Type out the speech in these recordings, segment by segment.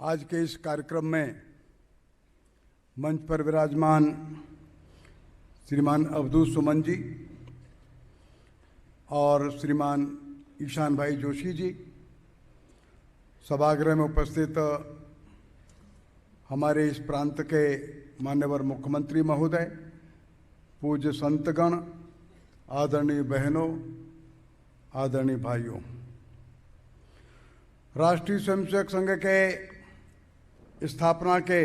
आज के इस कार्यक्रम में मंच पर विराजमान श्रीमान अवधूत सुमन जी और श्रीमान ईशान भाई जोशी जी, सभागृह में उपस्थित हमारे इस प्रांत के मान्यवर मुख्यमंत्री महोदय, पूज्य संतगण, आदरणीय बहनों, आदरणीय भाइयों, राष्ट्रीय स्वयंसेवक संघ के स्थापना के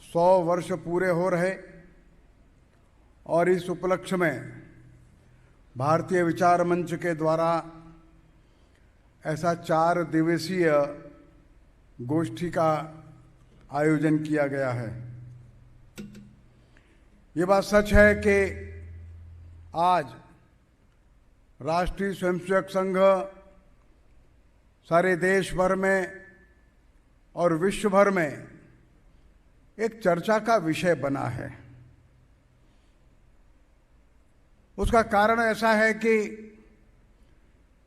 100 वर्ष पूरे हो रहे और इस उपलक्ष्य में भारतीय विचार मंच के द्वारा ऐसा 4 दिवसीय गोष्ठी का आयोजन किया गया है। ये बात सच है कि आज राष्ट्रीय स्वयंसेवक संघ सारे देश भर में और विश्व भर में एक चर्चा का विषय बना है। उसका कारण ऐसा है कि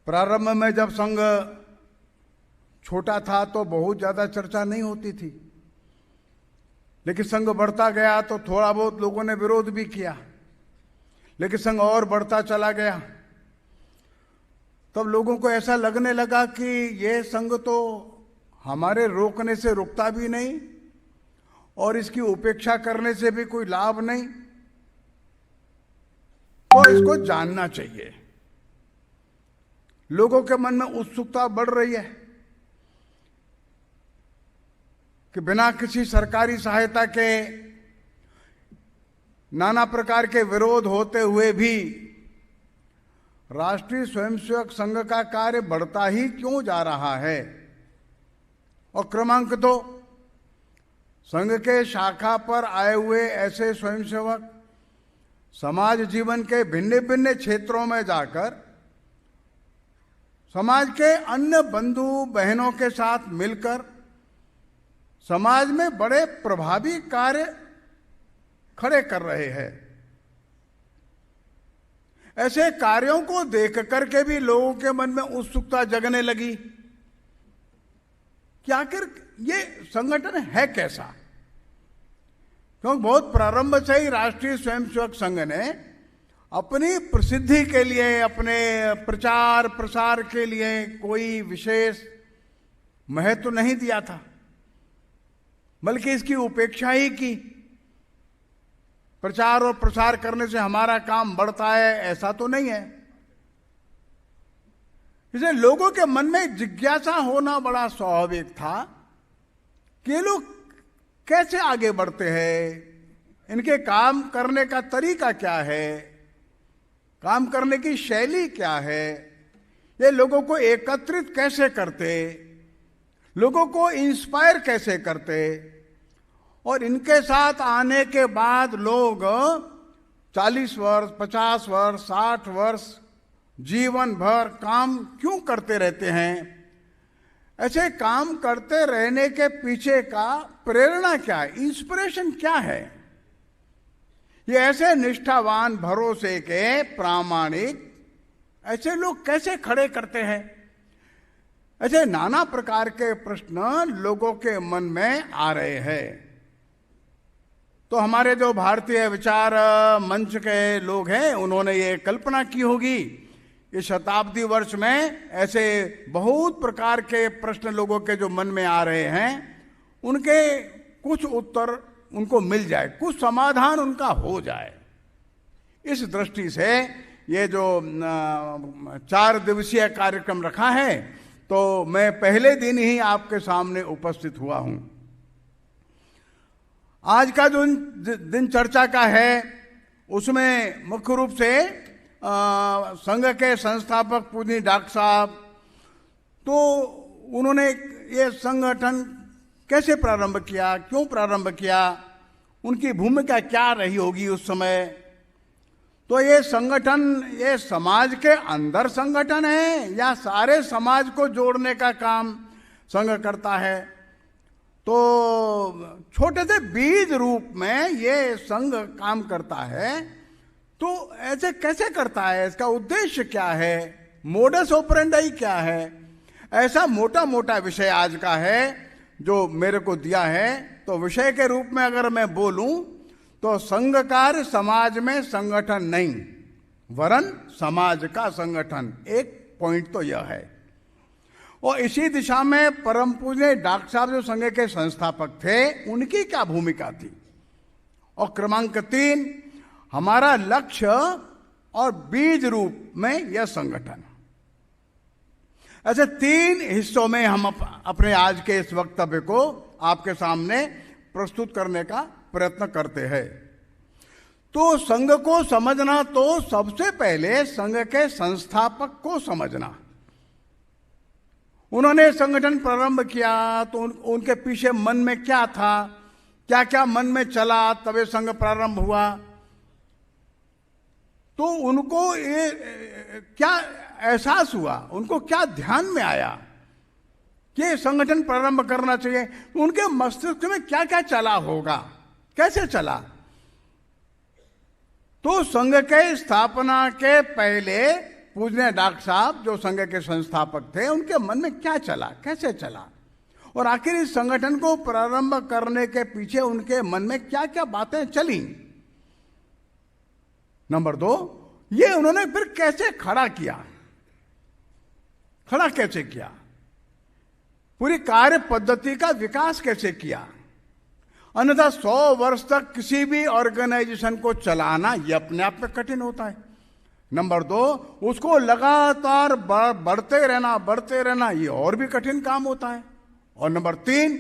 प्रारंभ में जब संघ छोटा था तो बहुत ज्यादा चर्चा नहीं होती थी, लेकिन संघ बढ़ता गया तो थोड़ा बहुत लोगों ने विरोध भी किया, लेकिन संघ और बढ़ता चला गया। तब लोगों को ऐसा लगने लगा कि ये संघ तो हमारे रोकने से रुकता भी नहीं और इसकी उपेक्षा करने से भी कोई लाभ नहीं, तो इसको जानना चाहिए। लोगों के मन में उत्सुकता बढ़ रही है कि बिना किसी सरकारी सहायता के, नाना प्रकार के विरोध होते हुए भी राष्ट्रीय स्वयंसेवक संघ का कार्य बढ़ता ही क्यों जा रहा है। और क्रमांक 2, संघ के शाखा पर आए हुए ऐसे स्वयंसेवक समाज जीवन के भिन्न भिन्न क्षेत्रों में जाकर समाज के अन्य बंधु बहनों के साथ मिलकर समाज में बड़े प्रभावी कार्य खड़े कर रहे हैं। ऐसे कार्यों को देख करके भी लोगों के मन में उत्सुकता जगने लगी कि आखिर ये संगठन है कैसा। क्योंकि बहुत प्रारंभ से ही राष्ट्रीय स्वयंसेवक संघ ने अपनी प्रसिद्धि के लिए, अपने प्रचार प्रसार के लिए कोई विशेष महत्व नहीं दिया था, बल्कि इसकी उपेक्षा ही की। प्रचार और प्रसार करने से हमारा काम बढ़ता है, ऐसा तो नहीं है। इसलिए लोगों के मन में जिज्ञासा होना बड़ा स्वाभाविक था कि ये लोग कैसे आगे बढ़ते हैं, इनके काम करने का तरीका क्या है, काम करने की शैली क्या है, ये लोगों को एकत्रित कैसे करते, लोगों को इंस्पायर कैसे करते। और इनके साथ आने के बाद लोग 40 वर्ष, 50 वर्ष, 60 वर्ष जीवन भर काम क्यों करते रहते हैं। ऐसे काम करते रहने के पीछे का प्रेरणा क्या है, इंस्पिरेशन क्या है। ये ऐसे निष्ठावान, भरोसे के, प्रामाणिक ऐसे लोग कैसे खड़े करते हैं। ऐसे नाना प्रकार के प्रश्न लोगों के मन में आ रहे हैं। तो हमारे जो भारतीय विचार मंच के लोग हैं, उन्होंने ये कल्पना की होगी कि शताब्दी वर्ष में ऐसे बहुत प्रकार के प्रश्न लोगों के जो मन में आ रहे हैं, उनके कुछ उत्तर उनको मिल जाए, कुछ समाधान उनका हो जाए। इस दृष्टि से ये जो 4 दिवसीय कार्यक्रम रखा है, तो मैं पहले दिन ही आपके सामने उपस्थित हुआ हूं। आज का जो दिन चर्चा का है, उसमें मुख्य रूप से संघ के संस्थापक पूजनीय डॉक्टर साहब, तो उन्होंने ये संगठन कैसे प्रारंभ किया, क्यों प्रारंभ किया, उनकी भूमिका क्या रही होगी उस समय। तो ये संगठन, ये समाज के अंदर संगठन है या सारे समाज को जोड़ने का काम संघ करता है। तो छोटे से बीज रूप में ये संघ काम करता है। तो ऐसे कैसे करता है, इसका उद्देश्य क्या है, मोडस ऑपरेंडी क्या है, ऐसा मोटा मोटा विषय आज का है। जो मेरे को दिया है, तो विषय के रूप में अगर मैं बोलूं तो संघ कार्य समाज में संगठन नहीं, वरन समाज का संगठन। एक पॉइंट तो यह है। और इसी दिशा में परम पूज्य डॉक्टर साहब जो संघ के संस्थापक थे, उनकी क्या भूमिका थी। और क्रमांक 3, हमारा लक्ष्य और बीज रूप में यह संगठन। ऐसे 3 हिस्सों में हम अपने आज के इस वक्तव्य को आपके सामने प्रस्तुत करने का प्रयत्न करते हैं। तो संघ को समझना, तो सबसे पहले संघ के संस्थापक को समझना। उन्होंने संगठन प्रारंभ किया तो उनके पीछे मन में क्या था, क्या क्या मन में चला, तब संघ प्रारंभ हुआ। तो उनको ये क्या एहसास हुआ, उनको क्या ध्यान में आया कि संगठन प्रारंभ करना चाहिए। तो उनके मस्तिष्क में क्या क्या चला होगा, कैसे चला। तो संघ के स्थापना के पहले पूज्य डॉक्टर साहब जो संघ के संस्थापक थे, उनके मन में क्या चला, कैसे चला, और आखिर इस संगठन को प्रारंभ करने के पीछे उनके मन में क्या क्या बातें चली। नंबर 2, ये उन्होंने फिर कैसे खड़ा किया, खड़ा कैसे किया, पूरी कार्य पद्धति का विकास कैसे किया। अन्यथा 100 वर्ष तक किसी भी ऑर्गेनाइजेशन को चलाना ये अपने आप में कठिन होता है। नंबर 2, उसको लगातार बढ़ते रहना ये और भी कठिन काम होता है। और नंबर 3,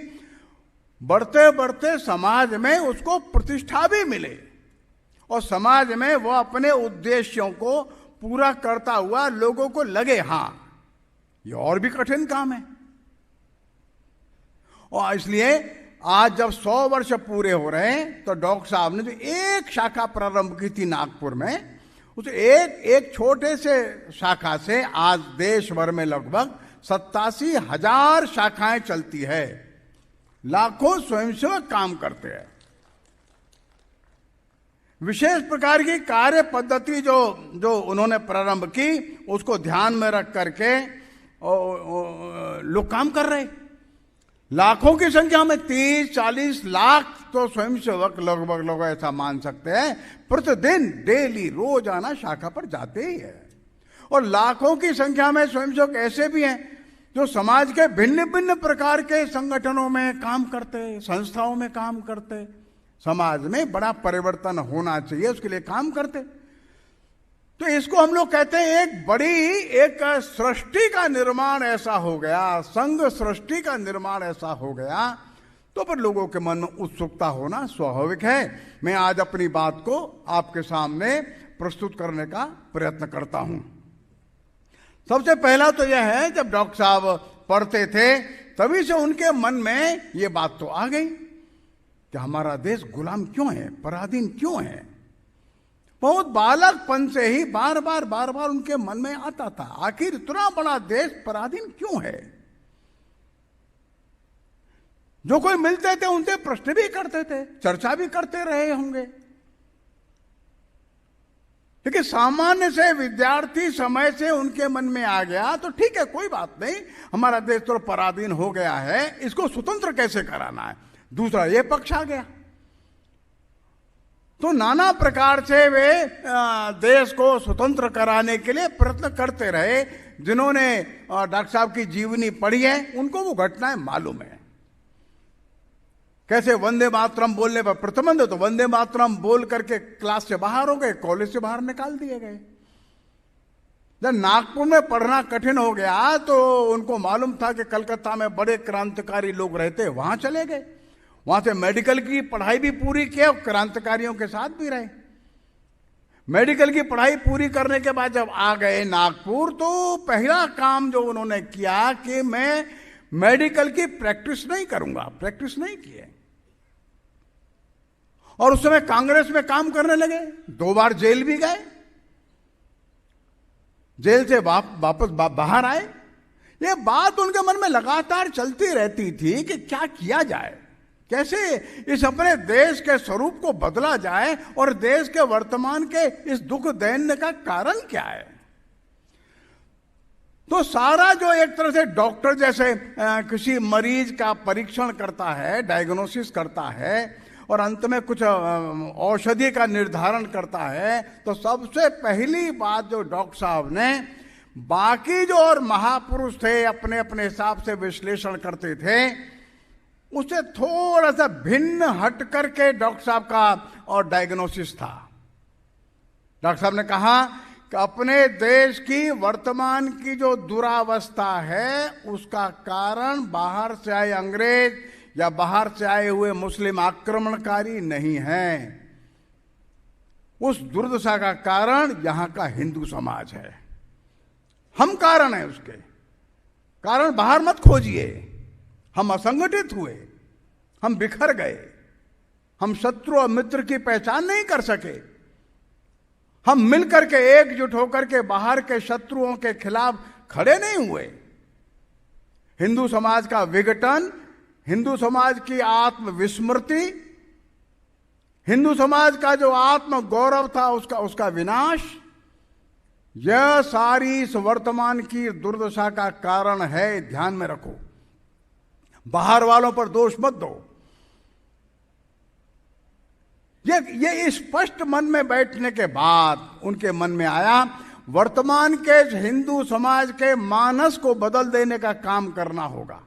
बढ़ते बढ़ते समाज में उसको प्रतिष्ठा भी मिले और समाज में वो अपने उद्देश्यों को पूरा करता हुआ लोगों को लगे, हां ये और भी कठिन काम है। और इसलिए आज जब 100 वर्ष पूरे हो रहे हैं, तो डॉक्टर साहब ने जो एक शाखा प्रारंभ की थी नागपुर में, उस एक छोटे से शाखा से आज देश भर में लगभग 87,000 शाखाएं चलती है। लाखों स्वयंसेवक काम करते हैं। विशेष प्रकार की कार्य पद्धति जो उन्होंने प्रारंभ की, उसको ध्यान में रख करके लोग काम कर रहे। लाखों की संख्या में 30-40 लाख तो स्वयंसेवक लगभग लोग ऐसा मान सकते हैं प्रतिदिन डेली रोजाना शाखा पर जाते ही है। और लाखों की संख्या में स्वयंसेवक ऐसे भी हैं जो समाज के भिन्न भिन्न प्रकार के संगठनों में काम करते, संस्थाओं में काम करते, समाज में बड़ा परिवर्तन होना चाहिए उसके लिए काम करते। तो इसको हम लोग कहते हैं एक सृष्टि का निर्माण ऐसा हो गया, संघ सृष्टि का निर्माण ऐसा हो गया, तो फिर लोगों के मन में उत्सुकता होना स्वाभाविक है। मैं आज अपनी बात को आपके सामने प्रस्तुत करने का प्रयत्न करता हूं। सबसे पहला तो यह है, जब डॉक्टर साहब पढ़ते थे तभी से उनके मन में ये बात तो आ गई कि हमारा देश गुलाम क्यों है, पराधीन क्यों है। बहुत बालकपन से ही बार बार उनके मन में आता था, आखिर इतना बड़ा देश पराधीन क्यों है। जो कोई मिलते थे उनसे प्रश्न भी करते थे, चर्चा भी करते रहे होंगे। लेकिन सामान्य से विद्यार्थी समय से उनके मन में आ गया तो ठीक है, कोई बात नहीं, हमारा देश तो पराधीन हो गया है, इसको स्वतंत्र कैसे कराना है। दूसरा ये पक्ष आ गया, तो नाना प्रकार से वे देश को स्वतंत्र कराने के लिए प्रयत्न करते रहे। जिन्होंने डॉक्टर साहब की जीवनी पढ़ी है उनको वो घटनाएं मालूम है। कैसे वंदे मातरम बोलने पर प्रतिबंध, तो वंदे मातरम बोल करके क्लास से बाहर हो गए, कॉलेज से बाहर निकाल दिए गए। जब नागपुर में पढ़ना कठिन हो गया तो उनको मालूम था कि कलकत्ता में बड़े क्रांतिकारी लोग रहते, वहां चले गए। वहां से मेडिकल की पढ़ाई भी पूरी की और क्रांतिकारियों के साथ भी रहे। मेडिकल की पढ़ाई पूरी करने के बाद जब आ गए नागपुर, तो पहला काम जो उन्होंने किया कि मैं मेडिकल की प्रैक्टिस नहीं करूंगा, प्रैक्टिस नहीं किए। और उस समय कांग्रेस में काम करने लगे, 2 बार जेल भी गए, जेल से वापस बाहर आए। ये बात उनके मन में लगातार चलती रहती थी कि क्या किया जाए, कैसे इस अपने देश के स्वरूप को बदला जाए और देश के वर्तमान के इस दुख दैन्य का कारण क्या है। तो सारा जो एक तरह से डॉक्टर जैसे किसी मरीज का परीक्षण करता है, डायग्नोसिस करता है और अंत में कुछ औषधि का निर्धारण करता है, तो सबसे पहली बात जो डॉक्टर साहब ने, बाकी जो और महापुरुष थे अपने अपने हिसाब से विश्लेषण करते थे, उससे थोड़ा सा भिन्न हट करके डॉक्टर साहब का और डायग्नोसिस था। डॉक्टर साहब ने कहा कि अपने देश की वर्तमान की जो दुरावस्था है उसका कारण बाहर से आए अंग्रेज या बाहर से आए हुए मुस्लिम आक्रमणकारी नहीं है। उस दुर्दशा का कारण यहां का हिंदू समाज है। हम कारण है उसके। कारण बाहर मत खोजिए। हम असंगठित हुए, हम बिखर गए, हम शत्रु और मित्र की पहचान नहीं कर सके, हम मिलकर के एकजुट होकर के बाहर के शत्रुओं के खिलाफ खड़े नहीं हुए। हिंदू समाज का विघटन, हिंदू समाज की आत्मविस्मृति, हिंदू समाज का जो आत्म गौरव था उसका विनाश, यह सारी इस वर्तमान की दुर्दशा का कारण है। ध्यान में रखो, बाहर वालों पर दोष मत दो। ये स्पष्ट मन में बैठने के बाद उनके मन में आया, वर्तमान के हिंदू समाज के मानस को बदल देने का काम करना होगा।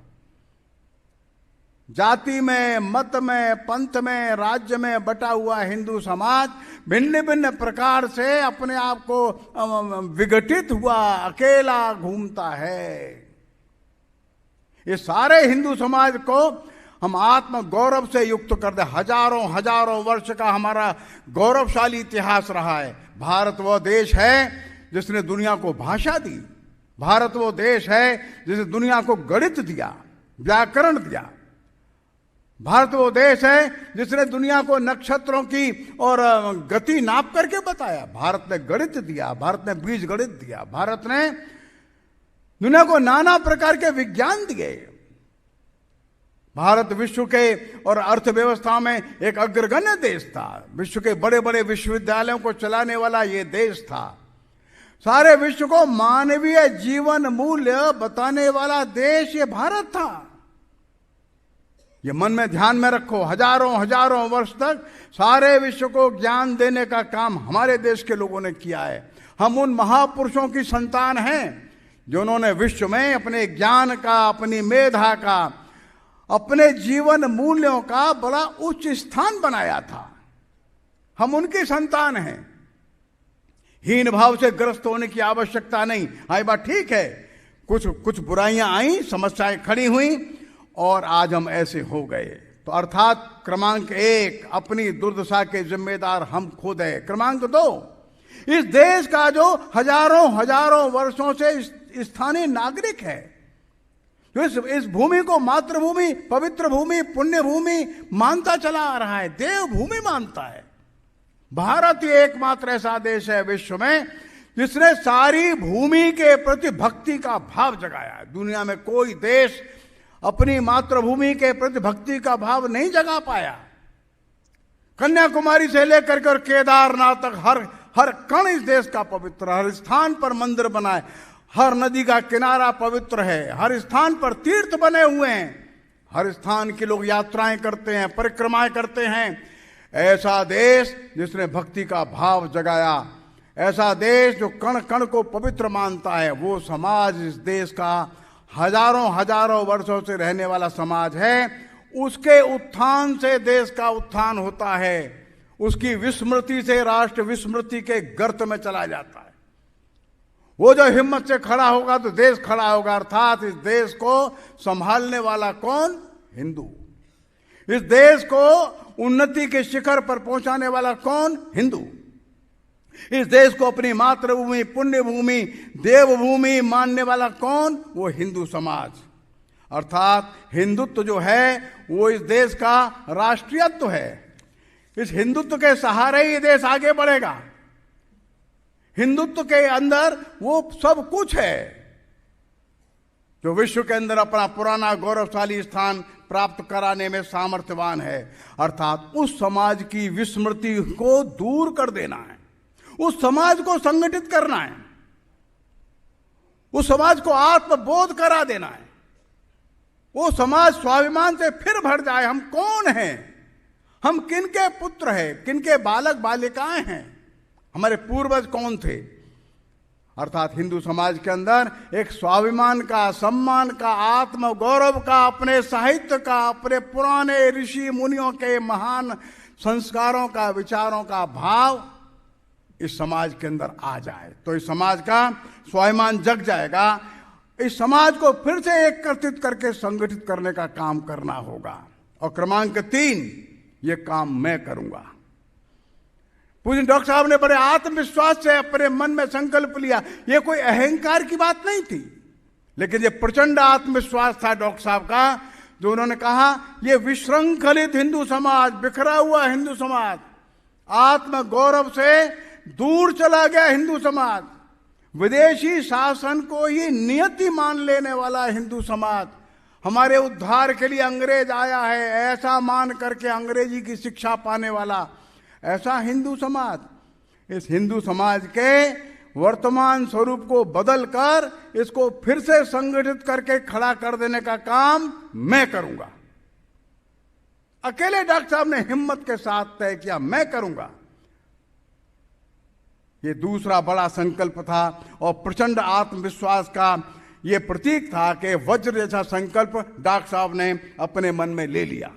जाति में, मत में, पंथ में, राज्य में बटा हुआ हिंदू समाज भिन्न भिन्न प्रकार से अपने आप को विघटित हुआ अकेला घूमता है। ये सारे हिंदू समाज को हम आत्म गौरव से युक्त कर दे। हजारों हजारों वर्ष का हमारा गौरवशाली इतिहास रहा है। भारत वो देश है जिसने दुनिया को भाषा दी। भारत वो देश है जिसने दुनिया को गणित दिया, व्याकरण दिया। भारत वो देश है जिसने दुनिया को नक्षत्रों की और गति नाप करके बताया। भारत ने गणित दिया, भारत ने बीज गणित दिया, भारत ने दुनिया को नाना प्रकार के विज्ञान दिए। भारत विश्व के और अर्थव्यवस्था में एक अग्रगण्य देश था। विश्व के बड़े बड़े विश्वविद्यालयों को चलाने वाला यह देश था। सारे विश्व को मानवीय जीवन मूल्य बताने वाला देश ये भारत था। ये मन में ध्यान में रखो। हजारों हजारों वर्ष तक सारे विश्व को ज्ञान देने का काम हमारे देश के लोगों ने किया है। हम उन महापुरुषों की संतान हैं जिन्होंने विश्व में अपने ज्ञान का, अपनी मेधा का, अपने जीवन मूल्यों का बड़ा उच्च स्थान बनाया था। हम उनकी संतान हैं। हीन भाव से ग्रस्त होने की आवश्यकता नहीं। हाँ, बात ठीक है, कुछ बुराइयां आई, समस्याएं खड़ी हुई और आज हम ऐसे हो गए। तो अर्थात क्रमांक 1, अपनी दुर्दशा के जिम्मेदार हम खुद हैं। क्रमांक 2, इस देश का जो हजारों हजारों वर्षों से स्थानीय नागरिक है, जो इस भूमि को मातृभूमि, पवित्र भूमि, पुण्य भूमि मानता चला आ रहा है, देव भूमि मानता है। भारत ही एकमात्र ऐसा देश है विश्व में जिसने सारी भूमि के प्रति भक्ति का भाव जगाया है। दुनिया में कोई देश अपनी मातृभूमि के प्रति भक्ति का भाव नहीं जगा पाया। कन्याकुमारी से लेकर के केदारनाथ तक हर कण इस देश का पवित्र, हर स्थान पर मंदिर बनाए, हर नदी का किनारा पवित्र है, हर स्थान पर तीर्थ बने हुए हैं, हर स्थान के लोग यात्राएं करते हैं, परिक्रमाएं करते हैं। ऐसा देश जिसने भक्ति का भाव जगाया, ऐसा देश जो कण कण को पवित्र मानता है, वो समाज इस देश का हजारों हजारों वर्षों से रहने वाला समाज है। उसके उत्थान से देश का उत्थान होता है, उसकी विस्मृति से राष्ट्र विस्मृति के गर्त में चला जाता है। वो जो हिम्मत से खड़ा होगा तो देश खड़ा होगा। अर्थात इस देश को संभालने वाला कौन? हिंदू। इस देश को उन्नति के शिखर पर पहुंचाने वाला कौन? हिंदू। इस देश को अपनी मातृभूमि, पुण्य भूमि, देवभूमि मानने वाला कौन? वो हिंदू समाज। अर्थात हिंदुत्व जो है वो इस देश का राष्ट्रीयत्व है। इस हिंदुत्व के सहारे ही देश आगे बढ़ेगा। हिंदुत्व के अंदर वो सब कुछ है जो विश्व के अंदर अपना पुराना गौरवशाली स्थान प्राप्त कराने में सामर्थ्यवान है। अर्थात उस समाज की विस्मृति को दूर कर देना है, उस समाज को संगठित करना है, उस समाज को आत्मबोध करा देना है। वो समाज स्वाभिमान से फिर भर जाए। हम कौन हैं, हम किनके पुत्र हैं, किनके बालक बालिकाएं हैं, हमारे पूर्वज कौन थे। अर्थात हिंदू समाज के अंदर एक स्वाभिमान का, सम्मान का, आत्म गौरव का, अपने साहित्य का, अपने पुराने ऋषि मुनियों के महान संस्कारों का, विचारों का भाव इस समाज के अंदर आ जाए तो इस समाज का स्वाभिमान जग जाएगा। इस समाज को फिर से एकत्रित करके संगठित करने का काम करना होगा। और क्रमांक 3, ये काम मैं करूंगा। पूज्य डॉक्टर साहब ने बड़े आत्मविश्वास से अपने मन में संकल्प लिया। ये कोई अहंकार की बात नहीं थी, लेकिन ये प्रचंड आत्मविश्वास था डॉक्टर साहब का, जो उन्होंने कहा ये विशृंखलित हिंदू समाज, बिखरा हुआ हिंदू समाज, आत्म गौरव से दूर चला गया हिंदू समाज, विदेशी शासन को ही नियति मान लेने वाला हिंदू समाज, हमारे उद्धार के लिए अंग्रेज आया है ऐसा मान करके अंग्रेजी की शिक्षा पाने वाला ऐसा हिंदू समाज, इस हिंदू समाज के वर्तमान स्वरूप को बदलकर इसको फिर से संगठित करके खड़ा कर देने का काम मैं करूंगा। अकेले डॉक्टर साहब ने हिम्मत के साथ तय किया, मैं करूंगा। ये दूसरा बड़ा संकल्प था और प्रचंड आत्मविश्वास का ये प्रतीक था कि वज्र जैसा संकल्प डॉक्टर साहब ने अपने मन में ले लिया।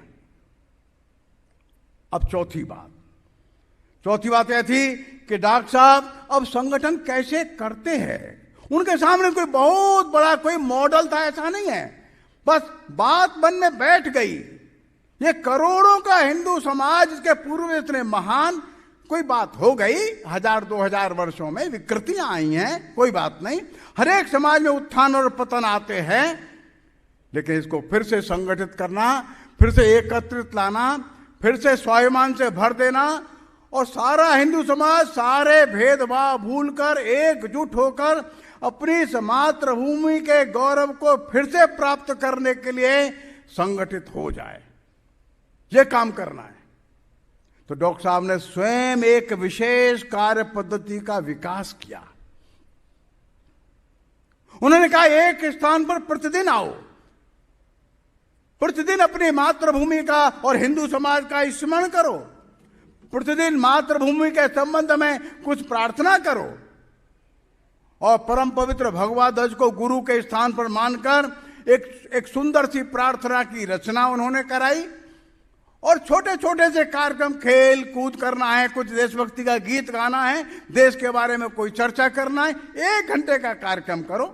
अब चौथी बात यह थी कि डॉक्टर साहब अब संगठन कैसे करते हैं। उनके सामने कोई बहुत बड़ा कोई मॉडल था ऐसा नहीं है, बस बात मन में बैठ गई। ये करोड़ों का हिंदू समाज, इसके पूर्व इतने महान, कोई बात हो गई, 1000-2000 वर्षों में विकृतियां आई हैं, कोई बात नहीं, हर एक समाज में उत्थान और पतन आते हैं, लेकिन इसको फिर से संगठित करना, फिर से एकत्रित लाना, फिर से स्वाभिमान से भर देना और सारा हिंदू समाज सारे भेदभाव भूलकर एकजुट होकर अपनी इस मातृभूमि के गौरव को फिर से प्राप्त करने के लिए संगठित हो जाए, ये काम करना है। तो डॉक्टर साहब ने स्वयं एक विशेष कार्य पद्धति का विकास किया। उन्होंने कहा एक स्थान पर प्रतिदिन आओ, प्रतिदिन अपनी मातृभूमि का और हिंदू समाज का स्मरण करो, प्रतिदिन मातृभूमि के संबंध में कुछ प्रार्थना करो और परम पवित्र भगवा ध्वज को गुरु के स्थान पर मानकर एक सुंदर सी प्रार्थना की रचना उन्होंने कराई और छोटे छोटे से कार्यक्रम, खेल कूद करना है, कुछ देशभक्ति का गीत गाना है, देश के बारे में कोई चर्चा करना है, 1 घंटे का कार्यक्रम करो,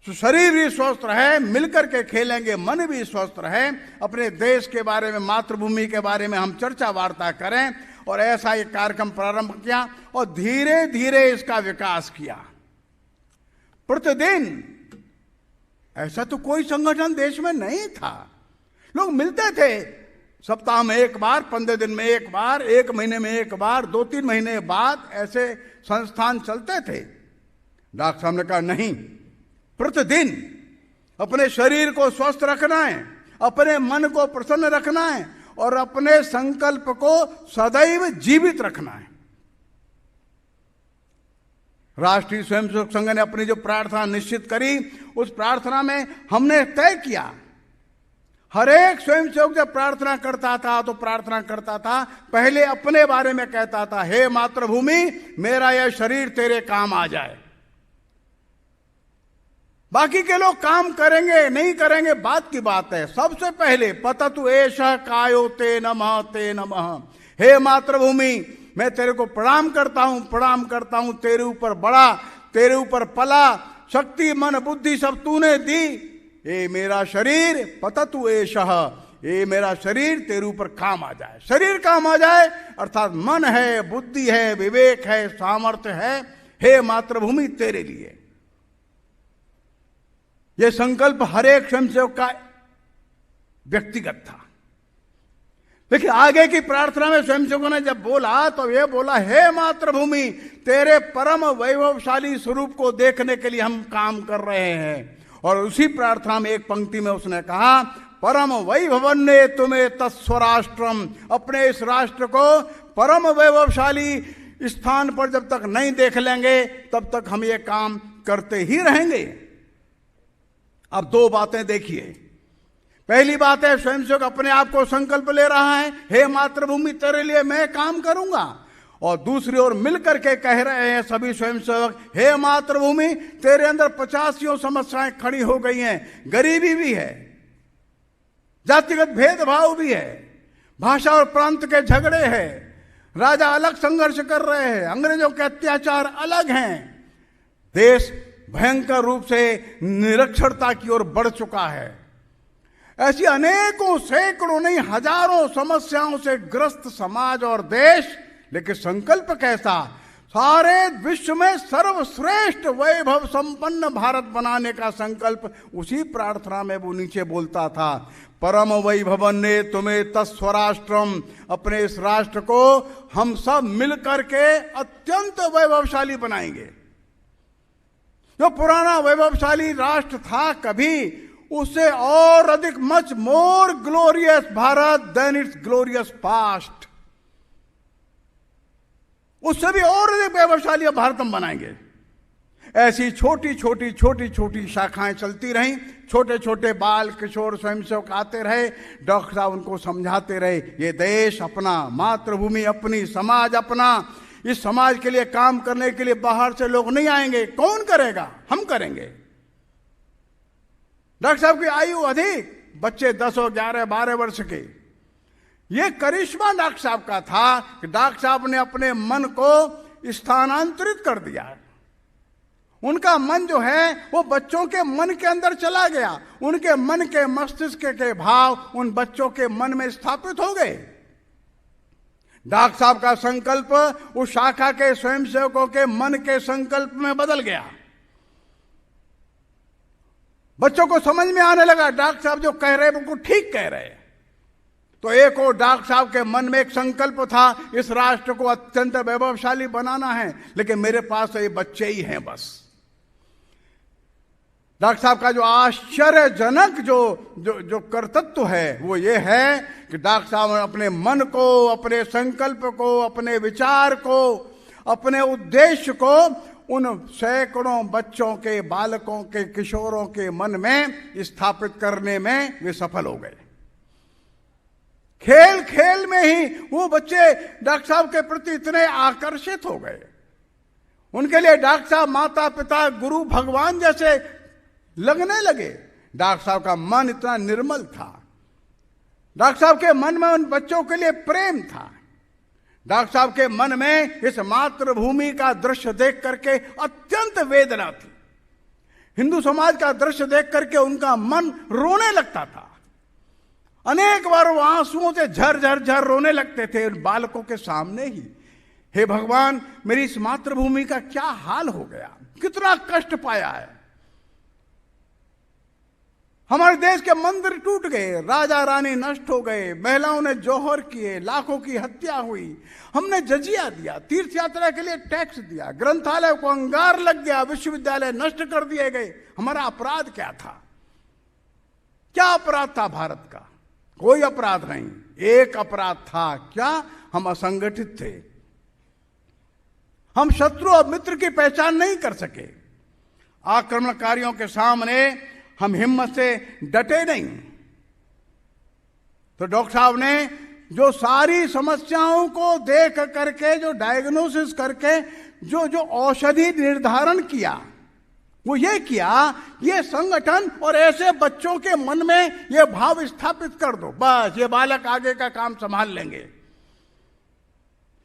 तो शरीर भी स्वस्थ रहे, मिलकर के खेलेंगे, मन भी स्वस्थ रहे, अपने देश के बारे में, मातृभूमि के बारे में हम चर्चा वार्ता करें। और ऐसा एक कार्यक्रम प्रारंभ किया और धीरे धीरे इसका विकास किया। प्रतिदिन, ऐसा तो कोई संगठन देश में नहीं था, लोग मिलते थे सप्ताह में 1 बार, 15 दिन में 1 बार, 1 महीने में 1 बार, 2-3 महीने बाद ऐसे संस्थान चलते थे। डॉक्टर साहब ने कहा नहीं, प्रतिदिन अपने शरीर को स्वस्थ रखना है, अपने मन को प्रसन्न रखना है और अपने संकल्प को सदैव जीवित रखना है। राष्ट्रीय स्वयंसेवक संघ ने अपनी जो प्रार्थना निश्चित करी, उस प्रार्थना में हमने तय किया, हर एक स्वयंसेवक जब प्रार्थना करता था तो प्रार्थना करता था, पहले अपने बारे में कहता था, हे मातृभूमि, मेरा यह शरीर तेरे काम आ जाए। बाकी के लोग काम करेंगे नहीं करेंगे बात की बात है, सबसे पहले पततु एषः कायो ते नमः, हे मातृभूमि, मैं तेरे को प्रणाम करता हूं, तेरे ऊपर बड़ा, तेरे ऊपर पला, शक्ति मन बुद्धि सब तूने दी, ये मेरा शरीर पततु एषः, ये मेरा शरीर तेरे ऊपर काम आ जाए। शरीर काम आ जाए अर्थात मन है, बुद्धि है, विवेक है, सामर्थ्य है, हे मातृभूमि तेरे लिए। यह संकल्प हर एक स्वयंसेवक का व्यक्तिगत था। लेकिन आगे की प्रार्थना में स्वयंसेवकों ने जब बोला तो यह बोला, हे मातृभूमि, तेरे परम वैभवशाली स्वरूप को देखने के लिए हम काम कर रहे हैं। और उसी प्रार्थना में एक पंक्ति में उसने कहा, परम वैभवन्ने तुम्हें तत्स्वराष्ट्रम, अपने इस राष्ट्र को परम वैभवशाली स्थान पर जब तक नहीं देख लेंगे तब तक हम ये काम करते ही रहेंगे। अब दो बातें देखिए। पहली बात है, स्वयंसेवक अपने आप को संकल्प ले रहा है, हे मातृभूमि तेरे लिए मैं काम करूंगा। और दूसरी ओर मिलकर के कह रहे हैं सभी स्वयंसेवक, हे मातृभूमि तेरे अंदर 85 समस्याएं खड़ी हो गई हैं। गरीबी भी है, जातिगत भेदभाव भी है, भाषा और प्रांत के झगड़े हैं, राजा अलग संघर्ष कर रहे हैं, अंग्रेजों के अत्याचार अलग हैं, देश भयंकर रूप से निरक्षरता की ओर बढ़ चुका है। ऐसी अनेकों सैकड़ों नहीं हजारों समस्याओं से ग्रस्त समाज और देश, लेकिन संकल्प कैसा? सारे विश्व में सर्वश्रेष्ठ वैभव संपन्न भारत बनाने का संकल्प। उसी प्रार्थना में वो नीचे बोलता था, परम वैभवन्ने तुम्हें तत्स्वराष्ट्रम, अपने इस राष्ट्र को हम सब मिलकर के अत्यंत वैभवशाली बनाएंगे। जो पुराना वैभवशाली राष्ट्र था कभी, उससे और अधिक much more glorious Bharat than its glorious past, उससे भी और अधिक वैभवशाली भारत हम बनाएंगे। ऐसी छोटी छोटी शाखाएं चलती रहीं, छोटे छोटे बाल किशोर स्वयंसेवक आते रहे, डॉक्टर साहब उनको समझाते रहे, ये देश अपना, मातृभूमि अपनी, समाज अपना। इस समाज के लिए काम करने के लिए बाहर से लोग नहीं आएंगे। कौन करेगा? हम करेंगे। डॉक्टर साहब की आयु अधिक, बच्चे 10 और 11 12 वर्ष के। यह करिश्मा डॉक्टर साहब का था कि डॉक्टर साहब ने अपने मन को स्थानांतरित कर दिया। उनका मन जो है वो बच्चों के मन के अंदर चला गया, उनके मन के मस्तिष्क के भाव उन बच्चों के मन में स्थापित हो गए। डॉक्टर साहब का संकल्प उस शाखा के स्वयंसेवकों के मन के संकल्प में बदल गया। बच्चों को समझ में आने लगा डॉक्टर साहब जो कह रहे हैं वो ठीक कह रहे हैं। तो एक और डॉक्टर साहब के मन में एक संकल्प था, इस राष्ट्र को अत्यंत वैभवशाली बनाना है, लेकिन मेरे पास ये बच्चे ही हैं बस। डॉक्टर साहब का जो आश्चर्यजनक जो कर्तव्य है वो ये है कि डॉक्टर साहब अपने मन को, अपने संकल्प को, अपने विचार को, अपने उद्देश्य को उन सैकड़ों बच्चों के, बालकों के, किशोरों के मन में स्थापित करने में वे सफल हो गए। खेल खेल में ही वो बच्चे डॉक्टर साहब के प्रति इतने आकर्षित हो गए। उनके लिए डॉक्टर साहब माता पिता, गुरु, भगवान जैसे लगने लगे। डॉक्टर साहब का मन इतना निर्मल था, डॉक्टर साहब के मन में उन बच्चों के लिए प्रेम था। डॉक्टर साहब के मन में इस मातृभूमि का दृश्य देख करके अत्यंत वेदना थी। हिंदू समाज का दृश्य देख करके उनका मन रोने लगता था। अनेक बार वो आंसुओं से झर रोने लगते थे उन बालकों के सामने ही। हे भगवान, मेरी इस मातृभूमि का क्या हाल हो गया, कितना कष्ट पाया है। हमारे देश के मंदिर टूट गए, राजा रानी नष्ट हो गए, महिलाओं ने जौहर किए, लाखों की हत्या हुई, हमने जजिया दिया, तीर्थ यात्रा के लिए टैक्स दिया, ग्रंथालय को अंगार लग गया, विश्वविद्यालय नष्ट कर दिए गए। हमारा अपराध क्या था? क्या अपराध था भारत का? कोई अपराध नहीं। एक अपराध था, क्या? हम असंगठित थे। हम शत्रु और मित्र की पहचान नहीं कर सके। आक्रमणकारियों के सामने हम हिम्मत से डटे नहीं। तो डॉक्टर साहब ने जो सारी समस्याओं को देख करके, जो डायग्नोसिस करके जो औषधि निर्धारण किया, वो ये किया, ये संगठन और ऐसे बच्चों के मन में ये भाव स्थापित कर दो, बस ये बालक आगे का काम संभाल लेंगे।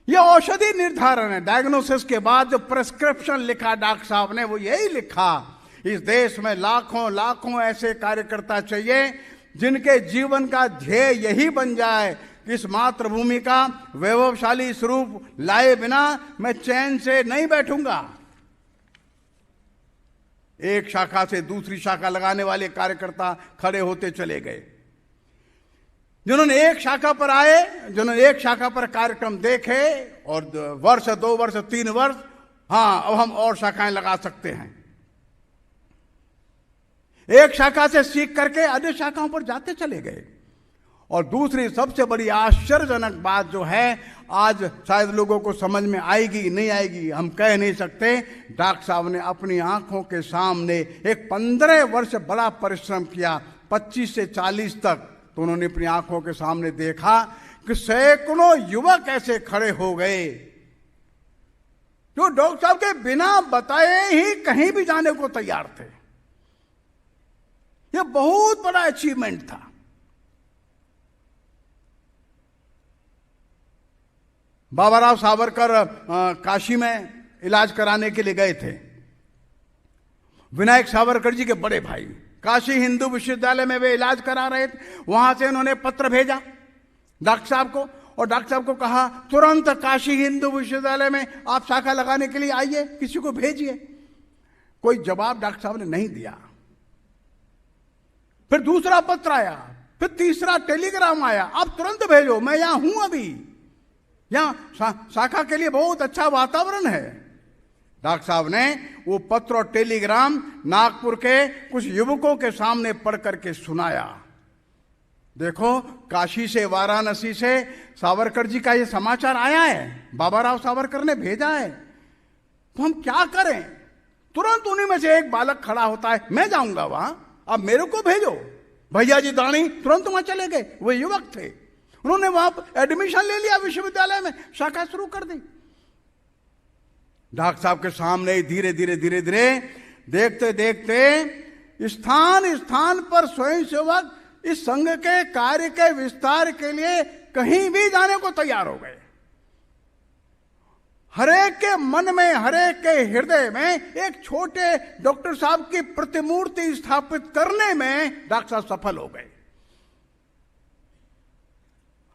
ये औषधि निर्धारण है। डायग्नोसिस के बाद जो प्रेस्क्रिप्शन लिखा डॉक्टर साहब ने, वो यही लिखा, इस देश में लाखों ऐसे कार्यकर्ता चाहिए जिनके जीवन का ध्येय यही बन जाए कि इस मातृभूमि का वैभवशाली स्वरूप लाए बिना मैं चैन से नहीं बैठूंगा। एक शाखा से दूसरी शाखा लगाने वाले कार्यकर्ता खड़े होते चले गए। जिन्होंने एक शाखा पर आए, जिन्होंने एक शाखा पर कार्यक्रम देखे और वर्ष 2 वर्ष 3 वर्ष, हाँ अब हम और शाखाएं लगा सकते हैं। एक शाखा से सीख करके अन्य शाखाओं पर जाते चले गए और दूसरी सबसे बड़ी आश्चर्यजनक बात जो है, आज शायद लोगों को समझ में आएगी नहीं आएगी हम कह नहीं सकते, डॉक्टर साहब ने अपनी आंखों के सामने एक 15 वर्ष बड़ा परिश्रम किया, 25 से 40 तक, तो उन्होंने अपनी आंखों के सामने देखा कि सैकड़ों युवक ऐसे खड़े हो गए जो डॉक्टर साहब के बिना बताए ही कहीं भी जाने को तैयार थे। यह बहुत बड़ा अचीवमेंट था। बाबा राव सावरकर काशी में इलाज कराने के लिए गए थे। विनायक सावरकर जी के बड़े भाई काशी हिंदू विश्वविद्यालय में वे इलाज करा रहे थे। वहां से उन्होंने पत्र भेजा डॉक्टर साहब को, और डॉक्टर साहब को कहा तुरंत काशी हिंदू विश्वविद्यालय में आप शाखा लगाने के लिए आइए, किसी को भेजिए। कोई जवाब डॉक्टर साहब ने नहीं दिया। फिर दूसरा पत्र आया, फिर तीसरा टेलीग्राम आया, आप तुरंत भेजो, मैं यहां हूं, अभी यहां शाखा के लिए बहुत अच्छा वातावरण है। डॉक्टर साहब ने वो पत्र और टेलीग्राम नागपुर के कुछ युवकों के सामने पढ़ करके सुनाया। देखो, काशी से, वाराणसी से सावरकर जी का ये समाचार आया है, बाबा राव सावरकर ने भेजा है, तो हम क्या करें। तुरंत उन्हीं में से एक बालक खड़ा होता है, मैं जाऊंगा वहां, अब मेरे को भेजो। भैया जी दानी तुरंत वहां चले गए, वे युवक थे, उन्होंने वहां एडमिशन ले लिया, विश्वविद्यालय में शाखा शुरू कर दी। डॉक्टर साहब के सामने धीरे धीरे धीरे धीरे देखते देखते स्थान स्थान पर स्वयंसेवक इस संघ के कार्य के विस्तार के लिए कहीं भी जाने को तैयार हो गए। हरेक के मन में, हरेक के हृदय में एक छोटे डॉक्टर साहब की प्रतिमूर्ति स्थापित करने में डॉक्टर साहब सफल हो गए।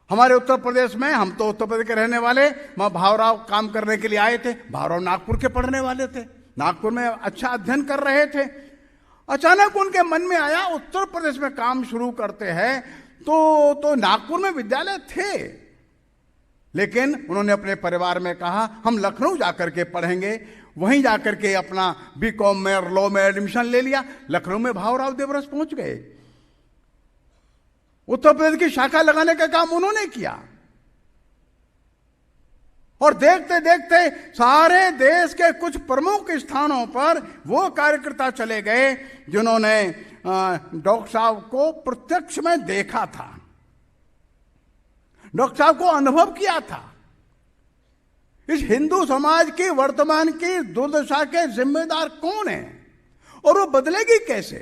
हमारे उत्तर प्रदेश में, हम तो उत्तर प्रदेश के रहने वाले, वहां भावराव काम करने के लिए आए थे। भावराव नागपुर के पढ़ने वाले थे, नागपुर में अच्छा अध्ययन कर रहे थे। अचानक उनके मन में आया उत्तर प्रदेश में काम शुरू करते हैं, तो नागपुर में विद्यालय थे, लेकिन उन्होंने अपने परिवार में कहा हम लखनऊ जाकर के पढ़ेंगे। वहीं जाकर के अपना बीकॉम में और लॉ में एडमिशन ले लिया। लखनऊ में भावराव देवरस पहुंच गए। उत्तर प्रदेश की शाखा लगाने का काम उन्होंने किया, और देखते देखते सारे देश के कुछ प्रमुख स्थानों पर वो कार्यकर्ता चले गए जिन्होंने डॉक्टर साहब को प्रत्यक्ष में देखा था, डॉक्टर साहब को अनुभव किया था। इस हिंदू समाज की वर्तमान की दुर्दशा के जिम्मेदार कौन है और वो बदलेगी कैसे।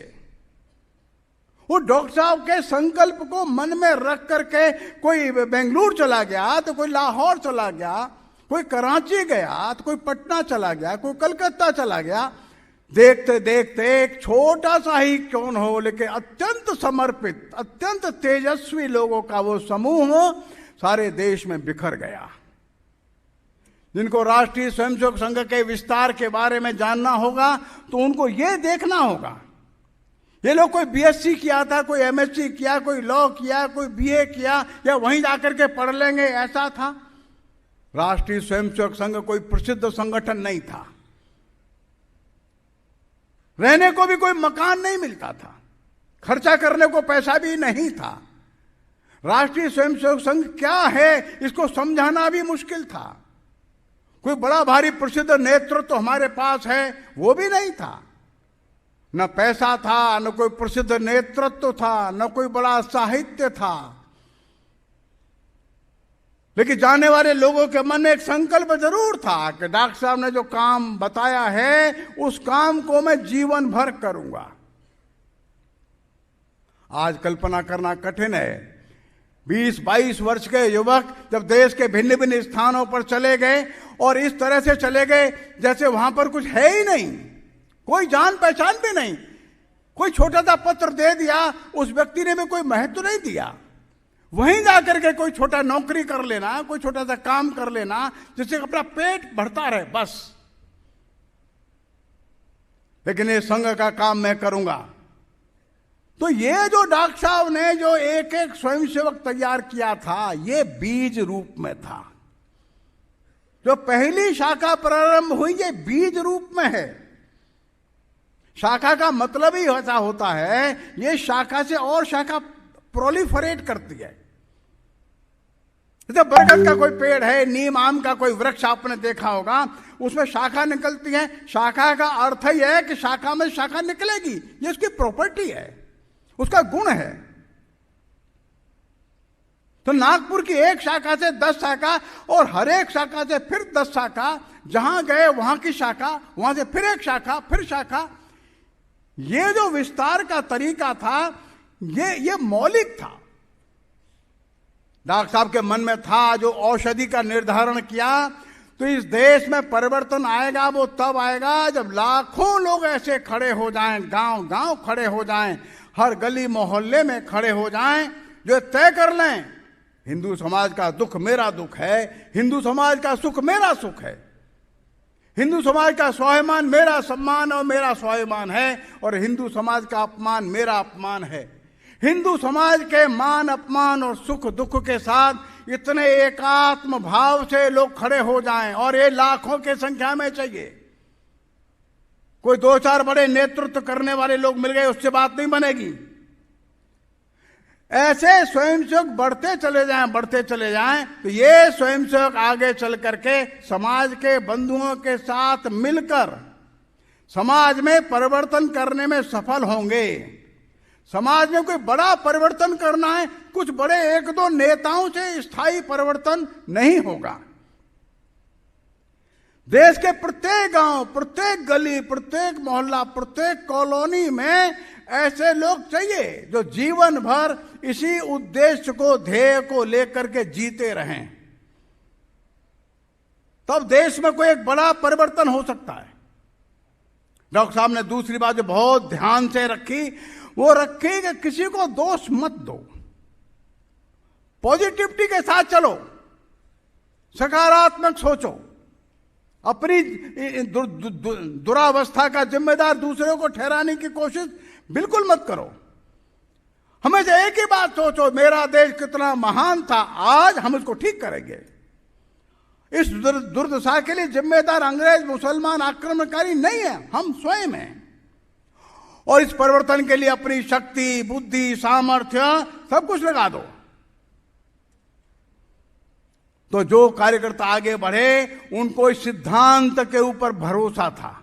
वो डॉक्टर साहब के संकल्प को मन में रख करके कोई बेंगलुरु चला गया, तो कोई लाहौर चला गया, कोई कराची गया, तो कोई पटना चला गया, कोई कलकत्ता चला गया। देखते देखते एक छोटा सा ही क्यों न हो, लेकिन अत्यंत समर्पित, अत्यंत तेजस्वी लोगों का वो समूह सारे देश में बिखर गया। जिनको राष्ट्रीय स्वयंसेवक संघ के विस्तार के बारे में जानना होगा तो उनको ये देखना होगा, ये लोग कोई बीएससी किया था, कोई एमएससी किया, कोई लॉ किया, कोई बीए किया, या वहीं जाकर के पढ़ लेंगे, ऐसा था। राष्ट्रीय स्वयंसेवक संघ कोई प्रसिद्ध संगठन नहीं था, रहने को भी कोई मकान नहीं मिलता था, खर्चा करने को पैसा भी नहीं था। राष्ट्रीय स्वयंसेवक संघ क्या है इसको समझाना भी मुश्किल था। कोई बड़ा भारी प्रसिद्ध नेतृत्व तो हमारे पास है, वो भी नहीं था। न पैसा था, न कोई प्रसिद्ध नेतृत्व था, न कोई बड़ा साहित्य था, लेकिन जाने वाले लोगों के मन में एक संकल्प जरूर था कि डॉक्टर साहब ने जो काम बताया है उस काम को मैं जीवन भर करूंगा। आज कल्पना करना कठिन है, 20-22 वर्ष के युवक जब देश के भिन्न भिन्न स्थानों पर चले गए और इस तरह से चले गए जैसे वहां पर कुछ है ही नहीं, कोई जान पहचान भी नहीं। कोई छोटा सा पत्र दे दिया, उस व्यक्ति ने भी कोई महत्व नहीं दिया। वहीं जाकर के कोई छोटा नौकरी कर लेना, कोई छोटा सा काम कर लेना जिससे अपना पेट भरता रहे, बस। लेकिन ये संघ का काम मैं करूंगा। तो ये जो डॉक्टर साहब ने जो एक एक स्वयंसेवक तैयार किया था, ये बीज रूप में था। जो पहली शाखा प्रारंभ हुई, ये बीज रूप में है। शाखा का मतलब ही ऐसा होता है, ये शाखा से और शाखा प्रोलिफरेट करती है। जैसे बरगद का कोई पेड़ है, नीम आम का कोई वृक्ष आपने देखा होगा, उसमें शाखा निकलती है। शाखा का अर्थ ही है कि शाखा में शाखा निकलेगी, ये उसकी प्रॉपर्टी है, उसका गुण है। तो नागपुर की एक शाखा से 10 शाखा और हर एक शाखा से फिर 10 शाखा, जहां गए वहां की शाखा, वहां से फिर एक शाखा, फिर शाखा। ये जो विस्तार का तरीका था ये मौलिक था। डॉक्टर साहब के मन में था जो औषधि का निर्धारण किया, तो इस देश में परिवर्तन आएगा वो तब आएगा जब लाखों लोग ऐसे खड़े हो जाएं, गांव गांव खड़े हो जाएं, हर गली मोहल्ले में खड़े हो जाएं, जो तय कर लें हिंदू समाज का दुख मेरा दुख है, हिंदू समाज का सुख मेरा सुख है, हिंदू समाज का स्वाभिमान मेरा सम्मान और मेरा स्वाभिमान है, और हिंदू समाज का अपमान मेरा अपमान है। हिंदू समाज के मान अपमान और सुख दुख के साथ इतने एकात्म भाव से लोग खड़े हो जाएं, और ये लाखों की संख्या में चाहिए। कोई 2-4 बड़े नेतृत्व करने वाले लोग मिल गए उससे बात नहीं बनेगी। ऐसे स्वयंसेवक बढ़ते चले जाएं तो ये स्वयंसेवक आगे चल करके समाज के बंधुओं के साथ मिलकर समाज में परिवर्तन करने में सफल होंगे। समाज में कोई बड़ा परिवर्तन करना है, कुछ बड़े 1-2 नेताओं से स्थायी परिवर्तन नहीं होगा। देश के प्रत्येक गांव, प्रत्येक गली, प्रत्येक मोहल्ला, प्रत्येक कॉलोनी में ऐसे लोग चाहिए जो जीवन भर इसी उद्देश्य को, ध्येय को लेकर के जीते रहें। तब देश में कोई एक बड़ा परिवर्तन हो सकता है। डॉक्टर साहब ने दूसरी बात जो बहुत ध्यान से रखी, वो रखी कि किसी को दोष मत दो, पॉजिटिविटी के साथ चलो, सकारात्मक सोचो, अपनी दुरावस्था का जिम्मेदार दूसरे को ठहराने की कोशिश बिल्कुल मत करो। हमेशा एक ही बात सोचो, मेरा देश कितना महान था, आज हम इसको ठीक करेंगे। इस दुर्दशा के लिए जिम्मेदार अंग्रेज, मुसलमान, आक्रमणकारी नहीं है, हम स्वयं हैं। और इस परिवर्तन के लिए अपनी शक्ति, बुद्धि, सामर्थ्य सब कुछ लगा दो। तो जो कार्यकर्ता आगे बढ़े उनको इस सिद्धांत के ऊपर भरोसा था,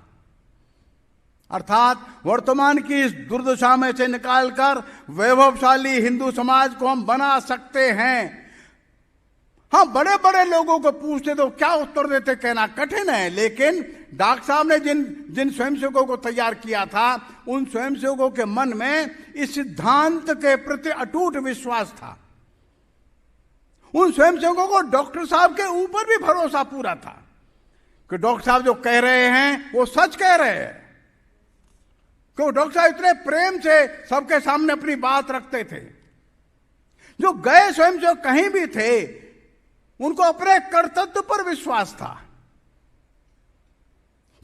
अर्थात वर्तमान की इस दुर्दशा में से निकालकर वैभवशाली हिंदू समाज को हम बना सकते हैं। हाँ, बड़े बड़े लोगों को पूछते तो क्या उत्तर देते कहना कठिन है, लेकिन डॉक्टर साहब ने जिन स्वयंसेवकों को तैयार किया था, उन स्वयंसेवकों के मन में इस सिद्धांत के प्रति अटूट विश्वास था। उन स्वयंसेवकों को डॉक्टर साहब के ऊपर भी भरोसा पूरा था कि डॉक्टर साहब जो कह रहे हैं वो सच कह रहे हैं। क्यों? डॉक्टर साहब इतने प्रेम से सबके सामने अपनी बात रखते थे। जो गए स्वयंसेवक कहीं भी थे, उनको अपने कर्तव्य पर विश्वास था।